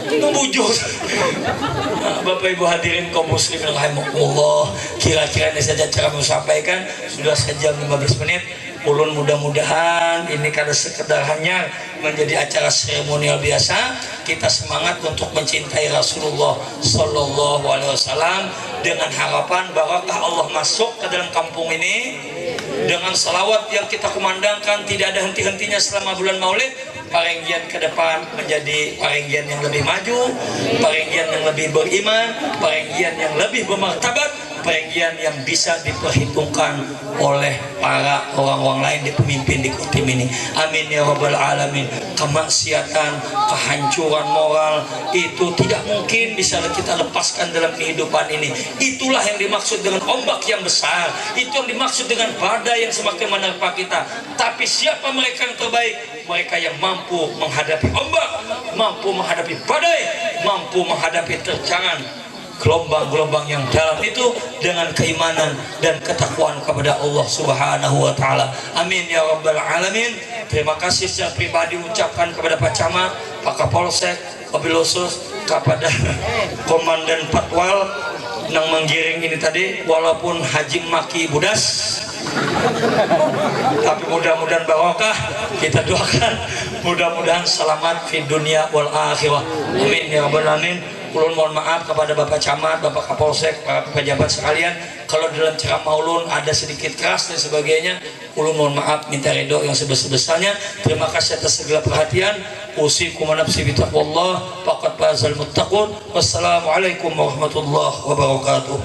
Membujuk. Nah, Bapak Ibu hadirin kaum muslimin rahimakumullah, kira-kira ini saja cara menyampaikan sudah sejam 15 menit. ulun mudah-mudahan ini kada sekedar hanya menjadi acara seremonial biasa, kita semangat untuk mencintai Rasulullah Sallallahu Alaihi Wasallam dengan harapan barakah Allah masuk ke dalam kampung ini dengan salawat yang kita kumandangkan tidak ada henti-hentinya selama bulan Maulid. Parenggian ke depan menjadi parenggian yang lebih maju, parenggian yang lebih beriman, parenggian yang lebih bermartabat, parenggian yang bisa diperhitungkan oleh para orang-orang lain di pemimpin di Kotim ini. Amin ya rabbal alamin. Kemaksiatan, kehancuran moral itu tidak mungkin bisa kita lepaskan dalam kehidupan ini. Itulah yang dimaksud dengan ombak yang besar, itu yang dimaksud dengan badai yang semakin menerpa kita. Tapi siapa mereka yang terbaik? Mereka yang mampu menghadapi ombak, mampu menghadapi badai, mampu menghadapi terjangan gelombang-gelombang yang dalam itu dengan keimanan dan ketakwaan kepada Allah Subhanahu wa taala. Amin ya rabbal alamin. Terima kasih secara pribadi ucapkan kepada Pak Camat, Pak Kapolsek, wabil khusus kepada Komandan Patwal yang menggiring ini tadi, walaupun haji maki budas tapi mudah-mudahan barokah. Kita doakan mudah-mudahan selamat di dunia wal akhirah. Amin ya rabbal alamin. Ulun mohon maaf kepada Bapak Camat, Bapak Kapolsek, para pejabat sekalian kalau dalam ceramah ulun ada sedikit keras dan sebagainya. Ulun mohon maaf, minta ridho yang sebesar-besarnya. Terima kasih atas segala perhatian. Usikum wa nafsi bitaqwallah faqad fazal muttaqun. Wassalamualaikum warahmatullahi wabarakatuh.